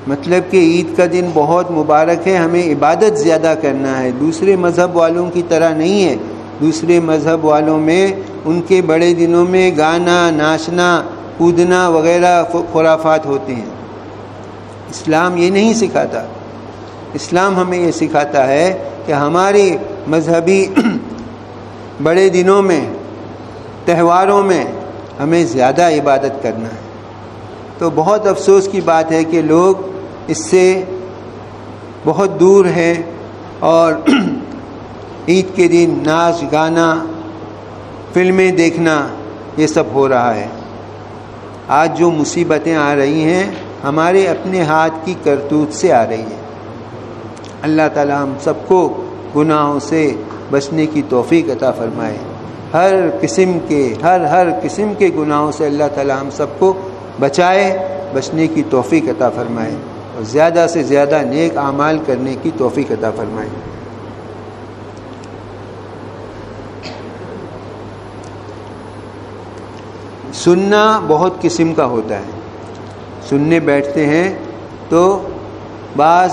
مطلب کہ عید کا دن بہت مبارک ہے، ہمیں عبادت زیادہ کرنا ہے، دوسرے مذہب والوں کی طرح نہیں ہے۔ دوسرے مذہب والوں میں ان کے بڑے دنوں میں گانا، ناچنا، کودنا وغیرہ خرافات ہوتے ہیں۔ اسلام یہ نہیں سکھاتا۔ اسلام ہمیں یہ سکھاتا ہے کہ ہماری مذہبی بڑے دنوں میں، تہواروں میں ہمیں زیادہ عبادت کرنا ہے۔ تو بہت افسوس کی بات ہے کہ لوگ اس سے بہت دور ہیں، اور عید کے دن ناچ گانا، فلمیں دیکھنا، یہ سب ہو رہا ہے۔ آج جو مصیبتیں آ رہی ہیں ہمارے اپنے ہاتھ کی کرتوت سے آ رہی ہیں۔ اللہ تعالی ہم سب کو گناہوں سے بچنے کی توفیق عطا فرمائے۔ ہر قسم کے گناہوں سے اللہ تعالی ہم سب کو بچائے، بچنے کی توفیق عطا فرمائے، اور زیادہ سے زیادہ نیک اعمال کرنے کی توفیق عطا فرمائے۔ سننا بہت قسم کا ہوتا ہے۔ سننے بیٹھتے ہیں تو بعض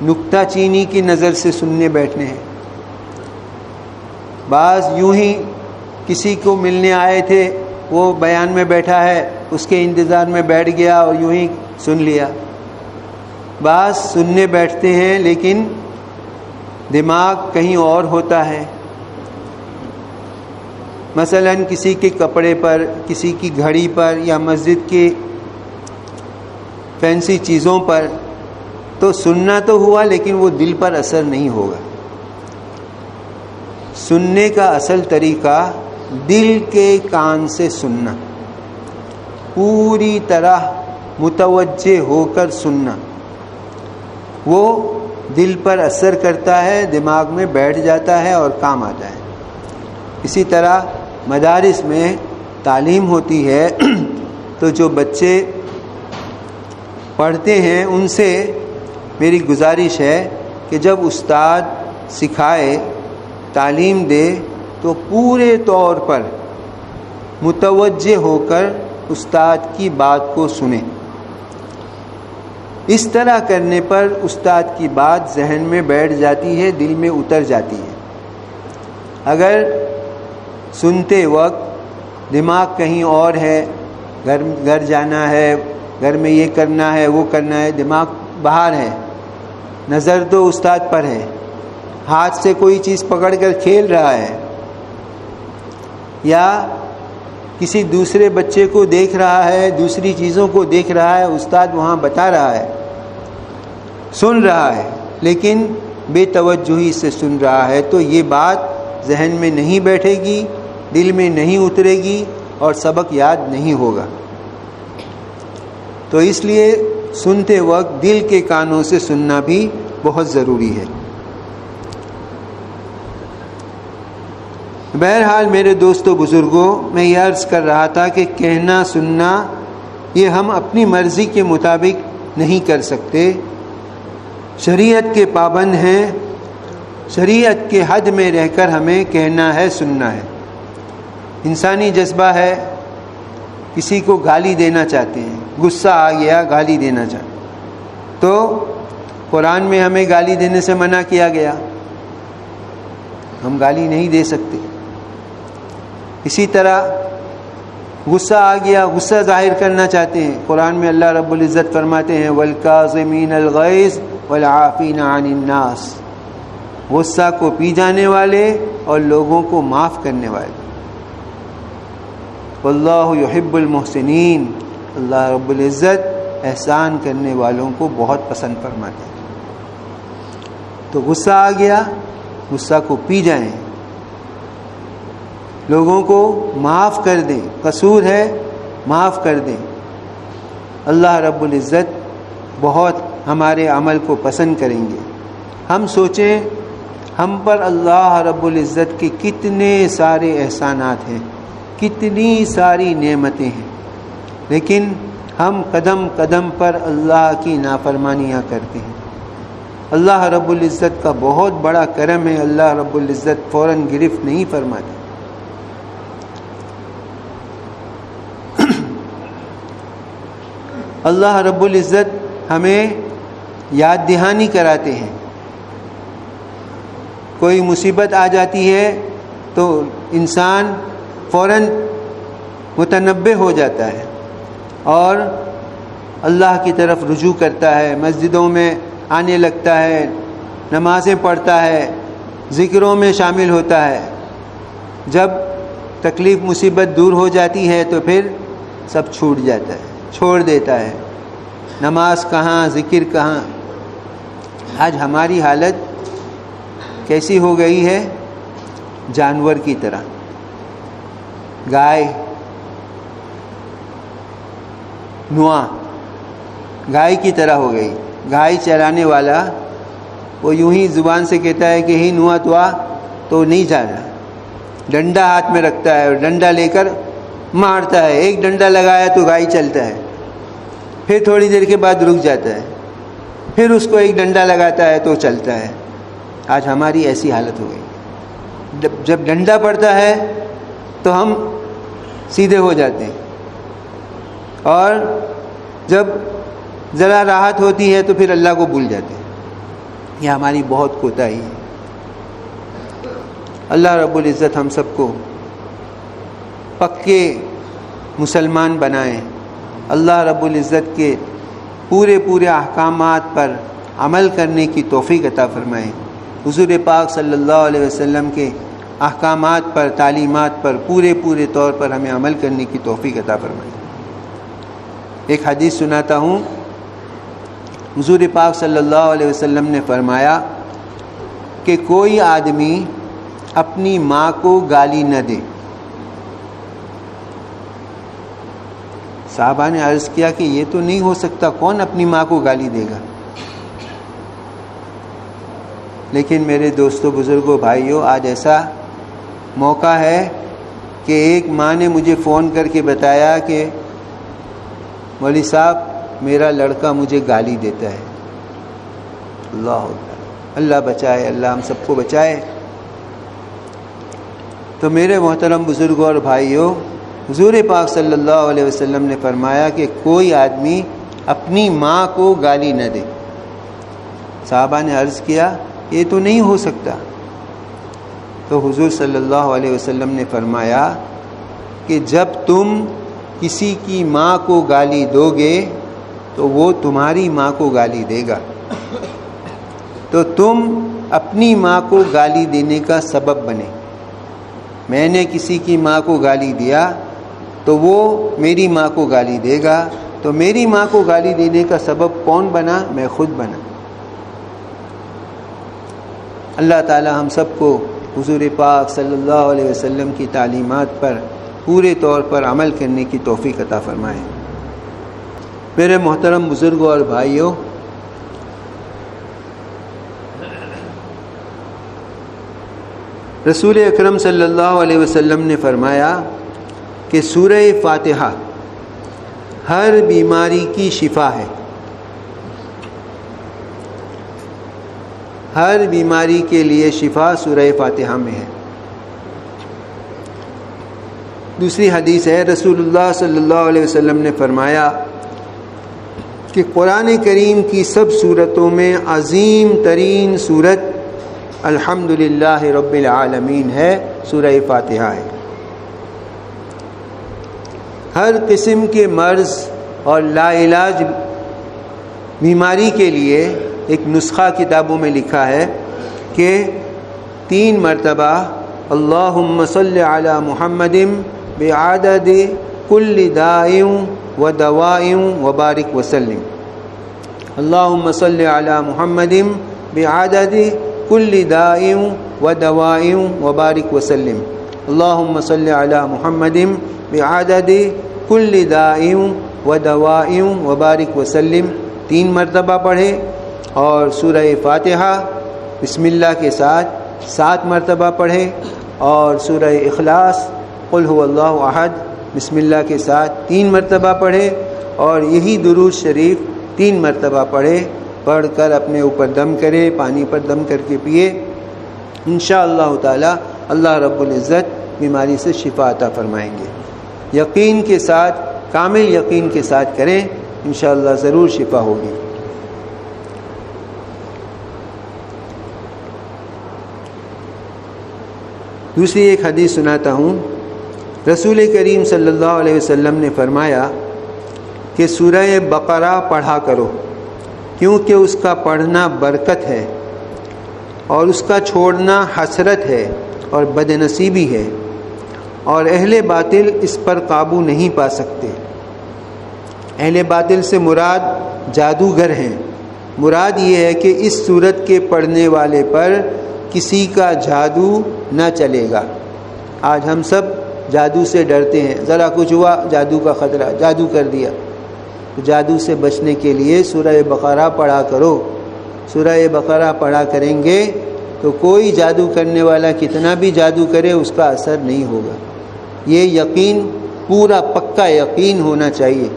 نکتہ چینی کی نظر سے سننے بیٹھنے ہیں، بعض یوں ہی کسی کو ملنے آئے تھے، وہ بیان میں بیٹھا ہے، اس کے انتظار میں بیٹھ گیا اور یوں ہی سن لیا۔ بعض سننے بیٹھتے ہیں لیکن دماغ کہیں اور ہوتا ہے، مثلا کسی کے کپڑے پر، کسی کی گھڑی پر، یا مسجد کی فینسی چیزوں پر، تو سننا تو ہوا لیکن وہ دل پر اثر نہیں ہوگا۔ سننے کا اصل طریقہ دل کے کان سے سننا، پوری طرح متوجہ ہو کر سننا، وہ دل پر اثر کرتا ہے، دماغ میں بیٹھ جاتا ہے اور کام آتا ہے۔ اسی طرح مدارس میں تعلیم ہوتی ہے تو جو بچے پڑھتے ہیں ان سے میری گزارش ہے کہ جب استاد سکھائے، تعلیم دے، تو پورے طور پر متوجہ ہو کر استاد کی بات کو سنیں۔ اس طرح کرنے پر استاد کی بات ذہن میں بیٹھ جاتی ہے، دل میں اتر جاتی ہے۔ اگر سنتے وقت دماغ کہیں اور ہے، گھر جانا ہے، گھر میں یہ کرنا ہے، وہ کرنا ہے، دماغ باہر ہے، نظر تو استاد پر ہے، ہاتھ سے کوئی چیز پکڑ کر کھیل رہا ہے، یا کسی دوسرے بچے کو دیکھ رہا ہے، دوسری چیزوں کو دیکھ رہا ہے، استاد وہاں بتا رہا ہے، سن رہا ہے لیکن بے توجہی سے سن رہا ہے، تو یہ بات ذہن میں نہیں بیٹھے گی، دل میں نہیں اترے گی اور سبق یاد نہیں ہوگا۔ تو اس لیے سنتے وقت دل کے کانوں سے سننا بھی بہت ضروری ہے۔ بہرحال میرے دوستو بزرگوں، میں یہ عرض کر رہا تھا کہ کہنا سننا یہ ہم اپنی مرضی کے مطابق نہیں کر سکتے، شریعت کے پابند ہیں، شریعت کے حد میں رہ کر ہمیں کہنا ہے، سننا ہے۔ انسانی جذبہ ہے، کسی کو گالی دینا چاہتے ہیں، غصہ آ گیا گالی دینا چاہتے ہیں، تو قرآن میں ہمیں گالی دینے سے منع کیا گیا، ہم گالی نہیں دے سکتے۔ اسی طرح غصہ آ گیا، غصہ ظاہر کرنا چاہتے ہیں، قرآن میں اللہ رب العزت فرماتے ہیں وَالْكَاظِمِينَ الْغَيْظَ وَالْعَافِينَ عَنِ النَّاسِ، غصہ کو پی جانے والے اور لوگوں کو معاف کرنے والے۔ واللہ یحب المحسنین، اللہ رب العزت احسان کرنے والوں کو بہت پسند فرماتے ہیں۔ تو غصہ آ گیا، غصہ کو پی جائیں، لوگوں کو معاف کر دیں، قصور ہے معاف کر دیں۔ اللہ رب العزت بہت ہمارے عمل کو پسند کریں گے۔ ہم سوچیں ہم پر اللہ رب العزت کے کتنے سارے احسانات ہیں، کتنی ساری نعمتیں ہیں، لیکن ہم قدم قدم پر اللہ کی نافرمانیاں کرتے ہیں۔ اللہ رب العزت کا بہت بڑا کرم ہے، اللہ رب العزت فوراً گرفت نہیں فرماتے۔ اللہ رب العزت ہمیں یاد دہانی کراتے ہیں، کوئی مصیبت آ جاتی ہے تو انسان فوراً متنبہ ہو جاتا ہے اور اللہ کی طرف رجوع کرتا ہے، مسجدوں میں آنے لگتا ہے، نمازیں پڑھتا ہے، ذکروں میں شامل ہوتا ہے۔ جب تکلیف مصیبت دور ہو جاتی ہے تو پھر سب چھوٹ جاتا ہے، چھوڑ دیتا ہے، نماز کہاں، ذکر کہاں۔ آج ہماری حالت کیسی ہو گئی ہے؟ جانور کی طرح، گائے نواں گائے کی طرح ہو گئی۔ گائے چرانے والا وہ یوں ہی زبان سے کہتا ہے کہ ہی نواں تو نہیں جا رہا، ڈنڈا ہاتھ میں رکھتا ہے اور ڈنڈا لے کر مارتا ہے، ایک ڈنڈا لگایا تو گائے چلتا ہے، پھر تھوڑی دیر کے بعد رک جاتا ہے، پھر اس کو ایک ڈنڈا لگاتا ہے تو چلتا ہے۔ آج ہماری ایسی حالت ہو گئی، جب ڈنڈا پڑتا ہے تو ہم سیدھے ہو جاتے ہیں، اور جب ذرا راحت ہوتی ہے تو پھر اللہ کو بھول جاتے ہیں۔ یہ ہماری بہت کوتاہی ہے۔ اللہ رب العزت ہم سب کو پکے مسلمان بنائیں، اللہ رب العزت کے پورے احکامات پر عمل کرنے کی توفیق عطا فرمائیں، حضور پاک صلی اللہ علیہ وسلم کے احکامات پر، تعلیمات پر پورے طور پر ہمیں عمل کرنے کی توفیق عطا فرمائیں۔ ایک حدیث سناتا ہوں، حضور پاک صلی اللہ علیہ وسلم نے فرمایا کہ کوئی آدمی اپنی ماں کو گالی نہ دے۔ صحابہ نے عرض کیا کہ یہ تو نہیں ہو سکتا، کون اپنی ماں کو گالی دے گا؟ لیکن میرے دوستوں، بزرگوں، بھائیوں، آج ایسا موقع ہے کہ ایک ماں نے مجھے فون کر کے بتایا کہ مولوی صاحب میرا لڑکا مجھے گالی دیتا ہے۔ اللہ بچائے، اللہ ہم سب کو بچائے۔ تو میرے محترم بزرگوں اور بھائیوں، حضور پاک صلی اللہ علیہ وسلم نے فرمایا کہ کوئی آدمی اپنی ماں کو گالی نہ دے۔ صحابہ نے عرض کیا یہ تو نہیں ہو سکتا، تو حضور صلی اللہ علیہ وسلم نے فرمایا کہ جب تم کسی کی ماں کو گالی دو گے تو وہ تمہاری ماں کو گالی دے گا، تو تم اپنی ماں کو گالی دینے کا سبب بنے۔ میں نے کسی کی ماں کو گالی دیا تو وہ میری ماں کو گالی دے گا، تو میری ماں کو گالی دینے کا سبب کون بنا؟ میں خود بنا۔ اللہ تعالی ہم سب کو حضور پاک صلی اللہ علیہ وسلم کی تعلیمات پر پورے طور پر عمل کرنے کی توفیق عطا فرمائے۔ میرے محترم بزرگوں اور بھائیوں، رسول اکرم صلی اللہ علیہ وسلم نے فرمایا کہ سورہ فاتحہ ہر بیماری کی شفا ہے، ہر بیماری کے لیے شفا سورہ فاتحہ میں ہے۔ دوسری حدیث ہے، رسول اللہ صلی اللہ علیہ وسلم نے فرمایا کہ قرآن کریم کی سب سورتوں میں عظیم ترین سورت الحمدللہ رب العالمین ہے، سورہ فاتحہ ہے۔ ہر قسم کے مرض اور لا علاج بیماری کے لیے ایک نسخہ کتابوں میں لکھا ہے کہ 3 مرتبہ اللہم صلی علی محمد بعدد کل داء و دواء وبارک وسلم، اللہم صلی علی محمد بعدد کل داء و دواء وبارک وسلم، اللہم صلی علی محمد بعدد کل داء و دواء وبارک وسلم 3 مرتبہ پڑھے، اور سورہ فاتحہ بسم اللہ کے ساتھ 7 مرتبہ پڑھے، اور سورہ اخلاص قل هو اللہ احد بسم اللہ کے ساتھ 3 مرتبہ پڑھے، اور یہی درود شریف 3 مرتبہ پڑھے، پڑھ کر اپنے اوپر دم کرے، پانی پر دم کر کے پیے، انشاءاللہ تعالی اللہ رب العزت بیماری سے شفا عطا فرمائیں گے۔ یقین کے ساتھ، کامل یقین کے ساتھ کریں، انشاءاللہ ضرور شفا ہوگی۔ دوسری ایک حدیث سناتا ہوں، رسول کریم صلی اللہ علیہ وسلم نے فرمایا کہ سورہ بقرہ پڑھا کرو، کیونکہ اس کا پڑھنا برکت ہے اور اس کا چھوڑنا حسرت ہے اور بد نصیبی ہے، اور اہل باطل اس پر قابو نہیں پا سکتے۔ اہل باطل سے مراد جادوگر ہیں۔ مراد یہ ہے کہ اس سورت کے پڑھنے والے پر کسی کا جادو نہ چلے گا۔ آج ہم سب جادو سے ڈرتے ہیں، ذرا کچھ ہوا جادو کا خطرہ، جادو کر دیا۔ جادو سے بچنے کے لیے سورہ بقرہ پڑھا کرو۔ سورہ بقرہ پڑھا کریں گے تو کوئی جادو کرنے والا کتنا بھی جادو کرے اس کا اثر نہیں ہوگا۔ یہ یقین، پورا پکا یقین ہونا چاہیے،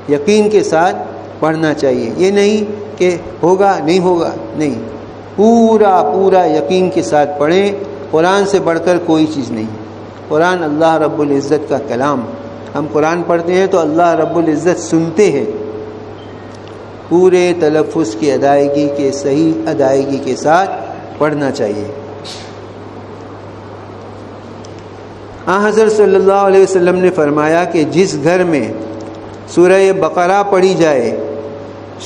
یقین کے ساتھ پڑھنا چاہیے۔ یہ نہیں کہ ہوگا نہیں ہوگا، نہیں، پورا یقین کے ساتھ پڑھیں۔ قرآن سے بڑھ کر کوئی چیز نہیں۔ قرآن اللہ رب العزت کا کلام، ہم قرآن پڑھتے ہیں تو اللہ رب العزت سنتے ہیں، پورے تلفظ کی ادائیگی کے صحیح ادائیگی کے ساتھ پڑھنا چاہیے۔ حضرت صلی اللہ علیہ وسلم نے فرمایا کہ جس گھر میں سورہ بقرہ پڑھی جائے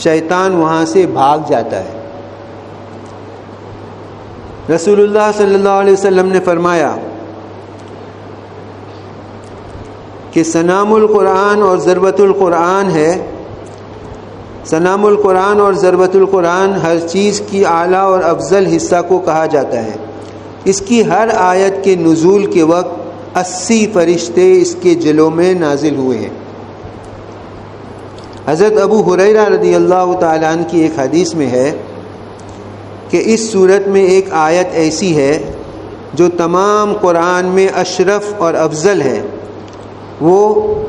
شیطان وہاں سے بھاگ جاتا ہے۔ رسول اللہ صلی اللہ علیہ وسلم نے فرمایا کہ سنام القرآن اور ضربۃ القرآن ہے، سنام القرآن اور ضربۃ القرآن ہر چیز کی اعلیٰ اور افضل حصہ کو کہا جاتا ہے۔ اس کی ہر آیت کے نزول کے وقت 80 فرشتے اس کے جلوں میں نازل ہوئے ہیں۔ حضرت ابو ہریرہ رضی اللہ تعالیٰ عنہ کی ایک حدیث میں ہے کہ اس صورت میں ایک آیت ایسی ہے جو تمام قرآن میں اشرف اور افضل ہے، وہ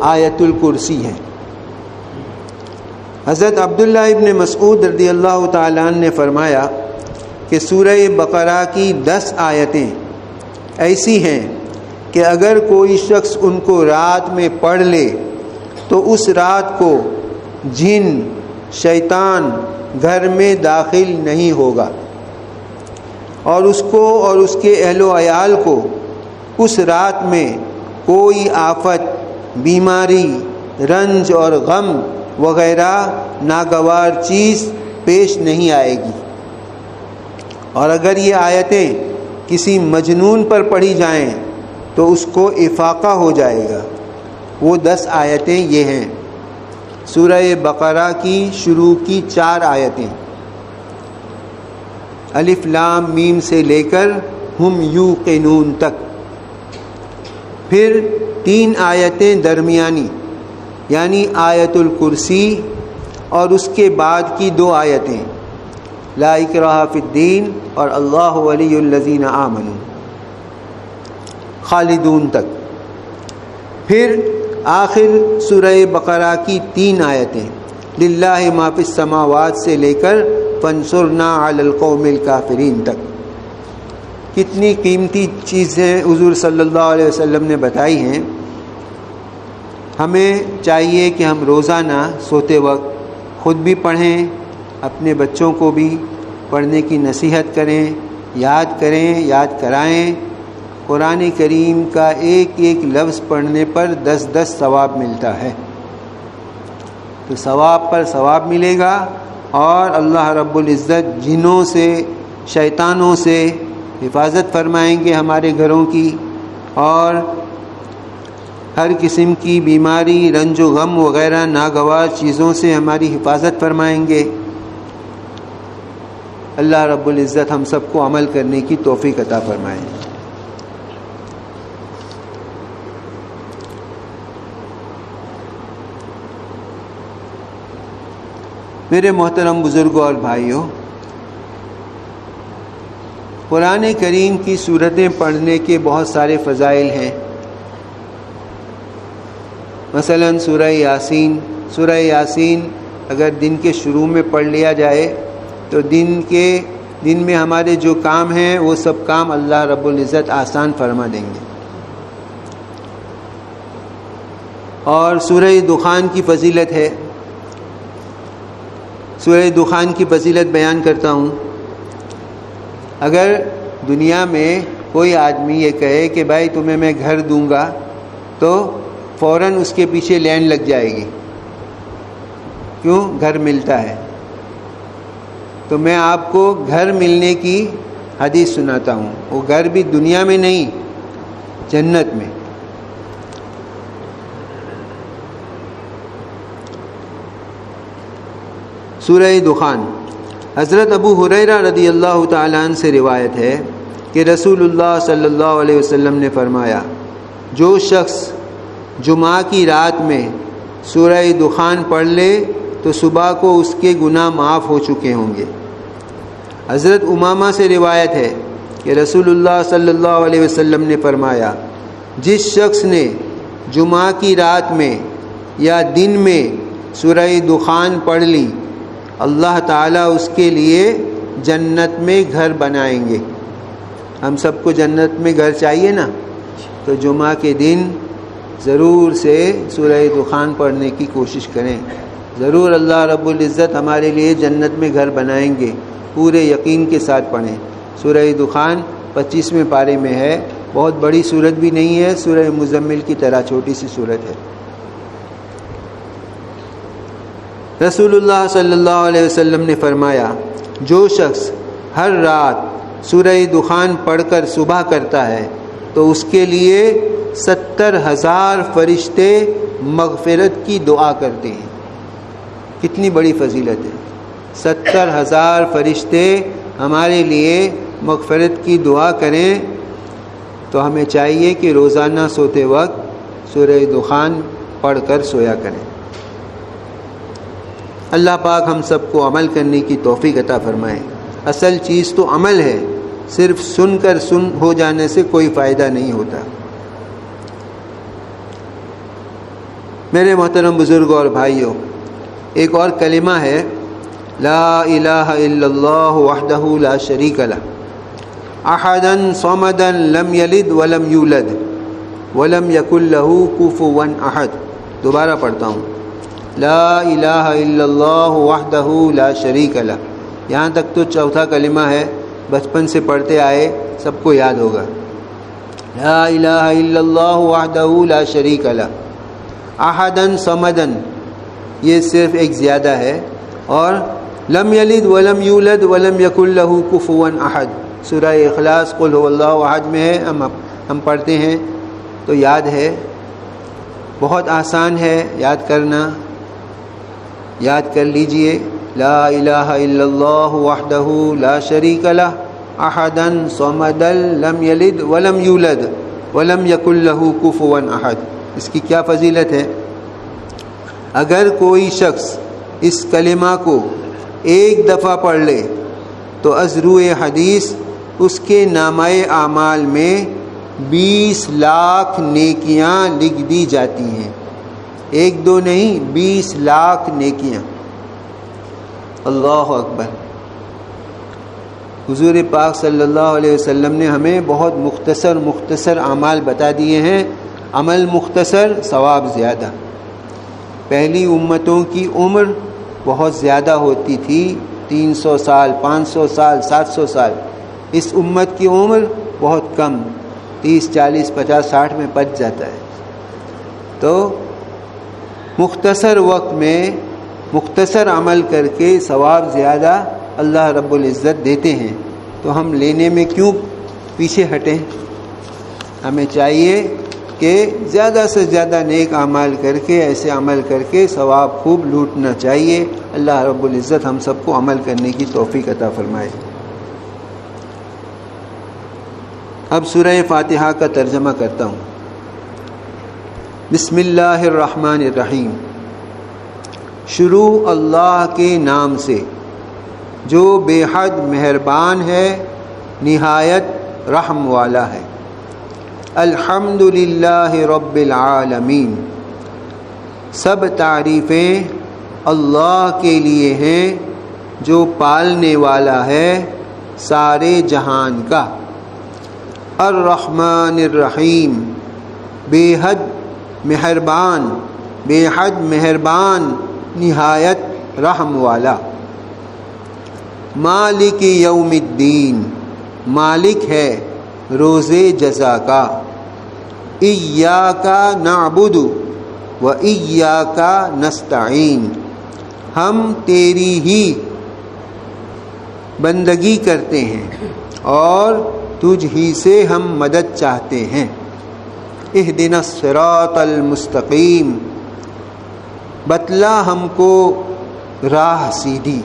آیت الکرسی ہے۔ حضرت عبداللہ ابن مسعود رضی اللہ تعالیٰ عنہ نے فرمایا کہ سورہ بقرہ کی 10 آیتیں ایسی ہیں کہ اگر کوئی شخص ان کو رات میں پڑھ لے تو اس رات کو جن شیطان گھر میں داخل نہیں ہوگا، اور اس کو اور اس کے اہل و عیال کو اس رات میں کوئی آفت، بیماری، رنج اور غم وغیرہ ناگوار چیز پیش نہیں آئے گی۔ اور اگر یہ آیتیں کسی مجنون پر پڑھی جائیں تو اس کو افاقہ ہو جائے گا۔ وہ 10 آیتیں یہ ہیں۔ سورہ بقرہ کی شروع کی 4 آیتیں الف لام میم سے لے کر ہم یوقنون تک، پھر 3 آیتیں درمیانی یعنی آیت الکرسی اور اس کے بعد کی 2 آیتیں لا اکراہ فی الدین اور اللہ ولی الذین آمنوا خالدون تک، پھر آخر سورہ بقرہ کی 3 آیتیں للہ ما فی السماوات سے لے کر فانصرنا علی القوم الکافرین تک۔ کتنی قیمتی چیزیں حضور صلی اللہ علیہ وسلم نے بتائی ہیں۔ ہمیں چاہیے کہ ہم روزانہ سوتے وقت خود بھی پڑھیں، اپنے بچوں کو بھی پڑھنے کی نصیحت کریں، یاد کریں، یاد کرائیں۔ قرآن کریم کا ایک ایک لفظ پڑھنے پر 10 ثواب ملتا ہے، تو ثواب پر ثواب ملے گا، اور اللہ رب العزت جنوں سے، شیطانوں سے حفاظت فرمائیں گے ہمارے گھروں کی، اور ہر قسم کی بیماری، رنج و غم وغیرہ ناگوار چیزوں سے ہماری حفاظت فرمائیں گے۔ اللہ رب العزت ہم سب کو عمل کرنے کی توفیق عطا فرمائے۔ میرے محترم بزرگوں اور بھائیوں، قرآن کریم کی سورتیں پڑھنے کے بہت سارے فضائل ہیں۔ مثلا سورہ یاسین اگر دن کے شروع میں پڑھ لیا جائے تو دن میں ہمارے جو کام ہیں وہ سب کام اللہ رب العزت آسان فرما دیں گے۔ اور سورہ دخان کی فضیلت ہے، سورہ دخان کی فضیلت بیان کرتا ہوں۔ اگر دنیا میں کوئی آدمی یہ کہے کہ بھائی تمہیں میں گھر دوں گا، تو فوراً اس کے پیچھے لائن لگ جائے گی، کیوں؟ گھر ملتا ہے۔ تو میں آپ کو گھر ملنے کی حدیث سناتا ہوں، وہ گھر بھی دنیا میں نہیں، جنت میں۔ سورہ دخان، حضرت ابو ہریرہ رضی اللہ تعالیٰ عنہ سے روایت ہے کہ رسول اللہ صلی اللہ علیہ وسلم نے فرمایا، جو شخص جمعہ کی رات میں سورہ دخان پڑھ لے تو صبح کو اس کے گناہ معاف ہو چکے ہوں گے۔ حضرت امامہ سے روایت ہے کہ رسول اللہ صلی اللہ علیہ وسلم نے فرمایا، جس شخص نے جمعہ کی رات میں یا دن میں سورہ دخان پڑھ لی، اللہ تعالیٰ اس کے لیے جنت میں گھر بنائیں گے۔ ہم سب کو جنت میں گھر چاہیے نا، تو جمعہ کے دن ضرور سے سورہ دخان پڑھنے کی کوشش کریں۔ ضرور اللہ رب العزت ہمارے لیے جنت میں گھر بنائیں گے، پورے یقین کے ساتھ پڑھیں۔ سورہ دخان 25ویں پارے میں ہے، بہت بڑی سورت بھی نہیں ہے، سورہ مزمل کی طرح چھوٹی سی سورت ہے۔ رسول اللہ صلی اللہ علیہ وسلم نے فرمایا، جو شخص ہر رات سورہ دخان پڑھ کر صبح کرتا ہے تو اس کے لیے 70,000 فرشتے مغفرت کی دعا کرتے ہیں۔ کتنی بڑی فضیلت ہے، 70,000 فرشتے ہمارے لیے مغفرت کی دعا کریں۔ تو ہمیں چاہیے کہ روزانہ سوتے وقت سورہ دخان پڑھ کر سویا کریں۔ اللہ پاک ہم سب کو عمل کرنے کی توفیق عطا فرمائے۔ اصل چیز تو عمل ہے، صرف سن کر ہو جانے سے کوئی فائدہ نہیں ہوتا۔ میرے محترم بزرگوں اور بھائیوں، ایک اور کلمہ ہے، لا الہ الا اللہ وحدہ لا شریک لہ، احدا صمدا لم یلد ولم یولد ولم یکن لہ کفوا احد۔ دوبارہ پڑھتا ہوں، لا الہ الا اللہ وحدہ لا شریک لہ۔ یہاں تک تو چوتھا کلمہ ہے، بچپن سے پڑھتے آئے، سب کو یاد ہوگا۔ لا الہ الا اللہ وحدہ لا شریک لہ، احدن صمدن، یہ صرف ایک زیادہ ہے، اور لم یلد ولم یولد ولم یکن لہ کفوا احد۔ سورہ اخلاص قل هو اللہ احد میں ہے، ہم پڑھتے ہیں تو یاد ہے، بہت آسان ہے یاد کرنا، یاد کر لیجئے، لا الہ الا اللہ وحدہ لا شریک لہ، احدا صمدا لم یلد ولم یولد ولم یکن لہ کفوا احد۔ اس کی کیا فضیلت ہے؟ اگر کوئی شخص اس کلمہ کو ایک دفعہ پڑھ لے تو از روئے حدیث اس کے نامہ اعمال میں 20 لاکھ نیکیاں لکھ دی جاتی ہیں۔ ایک دو نہیں، 20 لاکھ نیکیاں۔ اللہ اکبر۔ حضور پاک صلی اللہ علیہ وسلم نے ہمیں بہت مختصر اعمال بتا دیے ہیں۔ عمل مختصر، ثواب زیادہ۔ پہلی امتوں کی عمر بہت زیادہ ہوتی تھی، 300 سال، 500 سال، 700 سال۔ اس امت کی عمر بہت کم، 30، 40، 50، 60 میں پچ جاتا ہے۔ تو مختصر وقت میں مختصر عمل کر کے ثواب زیادہ اللہ رب العزت دیتے ہیں، تو ہم لینے میں کیوں پیچھے ہٹیں؟ ہمیں چاہیے کہ زیادہ سے زیادہ نیک اعمال کر کے، ایسے عمل کر کے ثواب خوب لوٹنا چاہیے۔ اللہ رب العزت ہم سب کو عمل کرنے کی توفیق عطا فرمائے۔ اب سورہ فاتحہ کا ترجمہ کرتا ہوں۔ بسم اللہ الرحمن الرحیم۔ شروع اللہ کے نام سے جو بے حد مہربان ہے، نہایت رحم والا ہے۔ الحمد للہ رب العالمین، سب تعریفیں اللہ کے لیے ہیں جو پالنے والا ہے سارے جہان کا۔ الرحمن الرحیم، بے حد مہربان نہایت رحم والا۔ مالک یوم الدین، مالک ہے روز جزا کا۔ ایاک نعبد و ایاک نستعین، ہم تیری ہی بندگی کرتے ہیں اور تجھ ہی سے ہم مدد چاہتے ہیں۔ اہدنا الصراط المستقیم، بتلا ہم کو راہ سیدھی،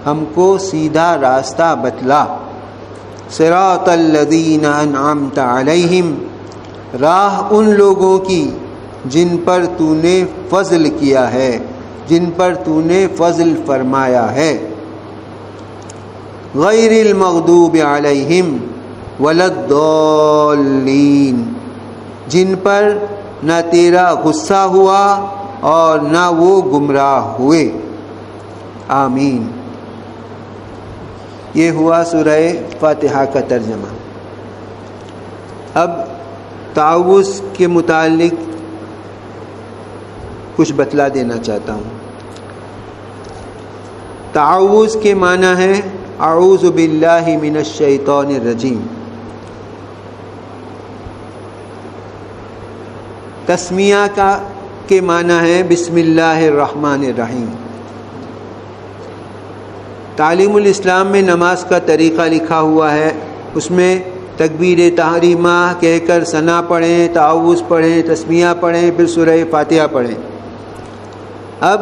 ہم کو سیدھا راستہ بتلا۔ صراط الذین انعمت علیہم، راہ ان لوگوں کی جن پر تو نے فضل کیا ہے، جن پر تو نے فضل فرمایا ہے۔ غیر المغضوب علیہم ولا الضالین، جن پر نہ تیرا غصہ ہوا اور نہ وہ گمراہ ہوئے۔ آمین۔ یہ ہوا سورہ فاتحہ کا ترجمہ۔ اب تعوذ کے متعلق کچھ بتلا دینا چاہتا ہوں۔ تعوذ کے معنی ہے اعوذ باللہ من الشیطان الرجیم. تسمیہ کے معنی ہے بسم اللہ الرحمن الرحیم. تعلیم الاسلام میں نماز کا طریقہ لکھا ہوا ہے. اس میں تکبیر تحریمہ کہہ کر ثنا پڑھیں، تعوذ پڑھیں، تسمیہ پڑھیں، پھر سورہ فاتحہ پڑھیں. اب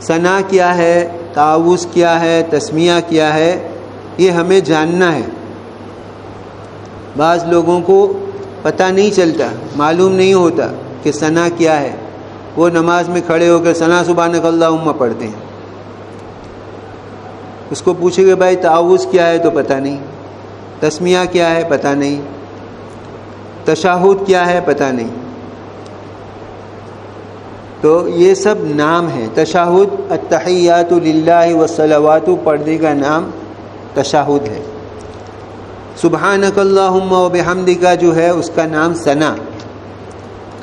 ثنا کیا ہے، تعوذ کیا ہے، تسمیہ کیا ہے، یہ ہمیں جاننا ہے. بعض لوگوں کو پتہ نہیں چلتا، معلوم نہیں ہوتا کہ ثنا کیا ہے. وہ نماز میں کھڑے ہو کر ثنا سبحانک اللہم پڑھتے ہیں. اس کو پوچھے کہ بھائی تعوذ کیا ہے تو پتہ نہیں، تسمیہ کیا ہے پتہ نہیں، تشہد کیا ہے پتہ نہیں. تو یہ سب نام ہیں. تشہد التحیات للہ والصلوات پڑھنے کا نام تشہد ہے. سبحانک اللہم و بحمدک جو ہے اس کا نام ثنا.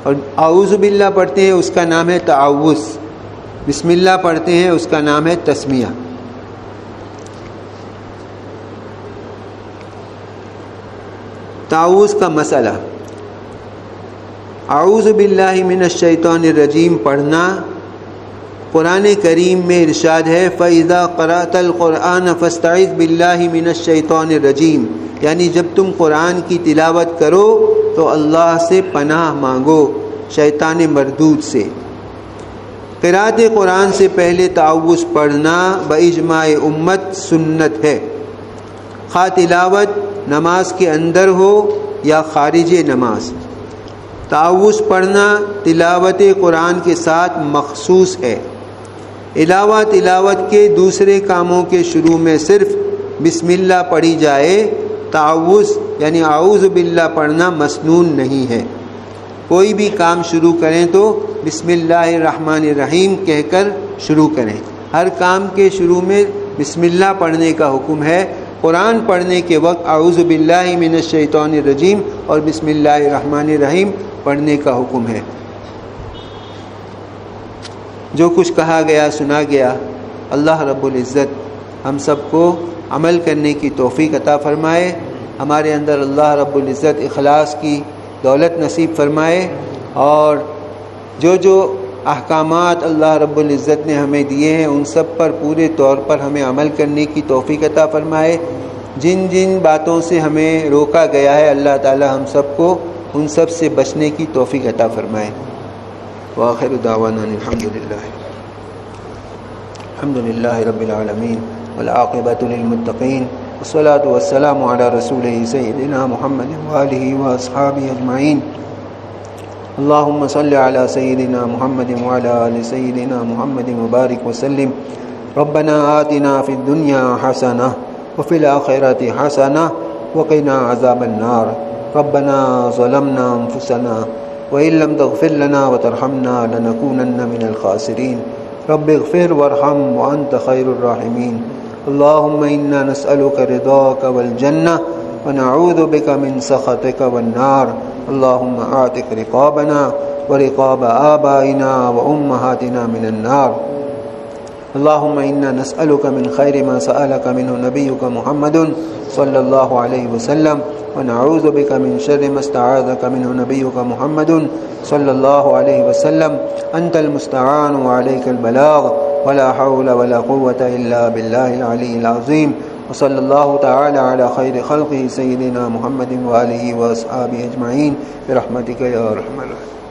اور اعوذ باللہ پڑھتے ہیں اس کا نام ہے تعوذ. بسم اللہ پڑھتے ہیں اس کا نام ہے تسمیہ. تعوذ کا مسئلہ. اعوذ باللہ من الشیطان الرجیم پڑھنا قرآن کریم میں ارشاد ہے فَإِذَا قَرَأْتَ الْقُرْآنَ فَاسْتَعِذْ بِاللَّهِ مِنَ الشَّيْطَانِ الرَّجِيمِ. یعنی جب تم قرآن کی تلاوت کرو تو اللہ سے پناہ مانگو شیطان مردود سے. قرأت قرآن سے پہلے تعوذ پڑھنا باجماع امت سنت ہے، خواہ تلاوت نماز کے اندر ہو یا خارج نماز. تعوذ پڑھنا تلاوت قرآن کے ساتھ مخصوص ہے. علاوہ تلاوت کے دوسرے کاموں کے شروع میں صرف بسم اللہ پڑھی جائے. تعوذ یعنی اعوذ باللہ پڑھنا مسنون نہیں ہے. کوئی بھی کام شروع کریں تو بسم اللہ الرحمن الرحیم کہہ کر شروع کریں. ہر کام کے شروع میں بسم اللہ پڑھنے کا حکم ہے. قرآن پڑھنے کے وقت اعوذ باللہ من الشیطان الرجیم اور بسم اللہ الرحمن الرحیم پڑھنے کا حکم ہے. جو کچھ کہا گیا سنا گیا، اللہ رب العزت ہم سب کو عمل کرنے کی توفیق عطا فرمائے. ہمارے اندر اللہ رب العزت اخلاص کی دولت نصیب فرمائے، اور جو احکامات اللہ رب العزت نے ہمیں دیے ہیں ان سب پر پورے طور پر ہمیں عمل کرنے کی توفیق عطا فرمائے. جن جن باتوں سے ہمیں روکا گیا ہے اللہ تعالی ہم سب کو ان سب سے بچنے کی توفیق عطا فرمائے. وآخر دعوانا الحمد للہ رب العالمین والعاقبۃ للمتقین والصلاة والسلام علی رسولہ سیدنا محمد وآلہ واصحابہ اجمعین. اللهم صل على سيدنا محمد وعلى آل سيدنا محمد وبارك وسلم. ربنا آتنا في الدنيا حسنة وفي الآخرة حسنة وقنا عذاب النار. ربنا ظلمنا أنفسنا وإن لم تغفر لنا وترحمنا لنكونن من الخاسرين. رب اغفر وارحم وأنت خير الراحمين. اللهم إنا نسألك رضاك والجنة ونعوذ بك من سخطك والنار. اللهم اعتق رقابنا ورقاب آبائنا وأمهاتنا من النار. اللهم إنا نسألك من خير ما سألك منه نبيك محمد صلى الله عليه وسلم ونعوذ بك من شر ما استعاذك منه نبيك محمد صلى الله عليه وسلم. أنت المستعان وعليك البلاغ ولا حول ولا قوة إلا بالله العلي العظيم. وصلی اللہ تعالی علی خیر خلقہ سیدنا محمد وآلہ واصحابہ اجمعین برحمتک یا ارحم الراحمین.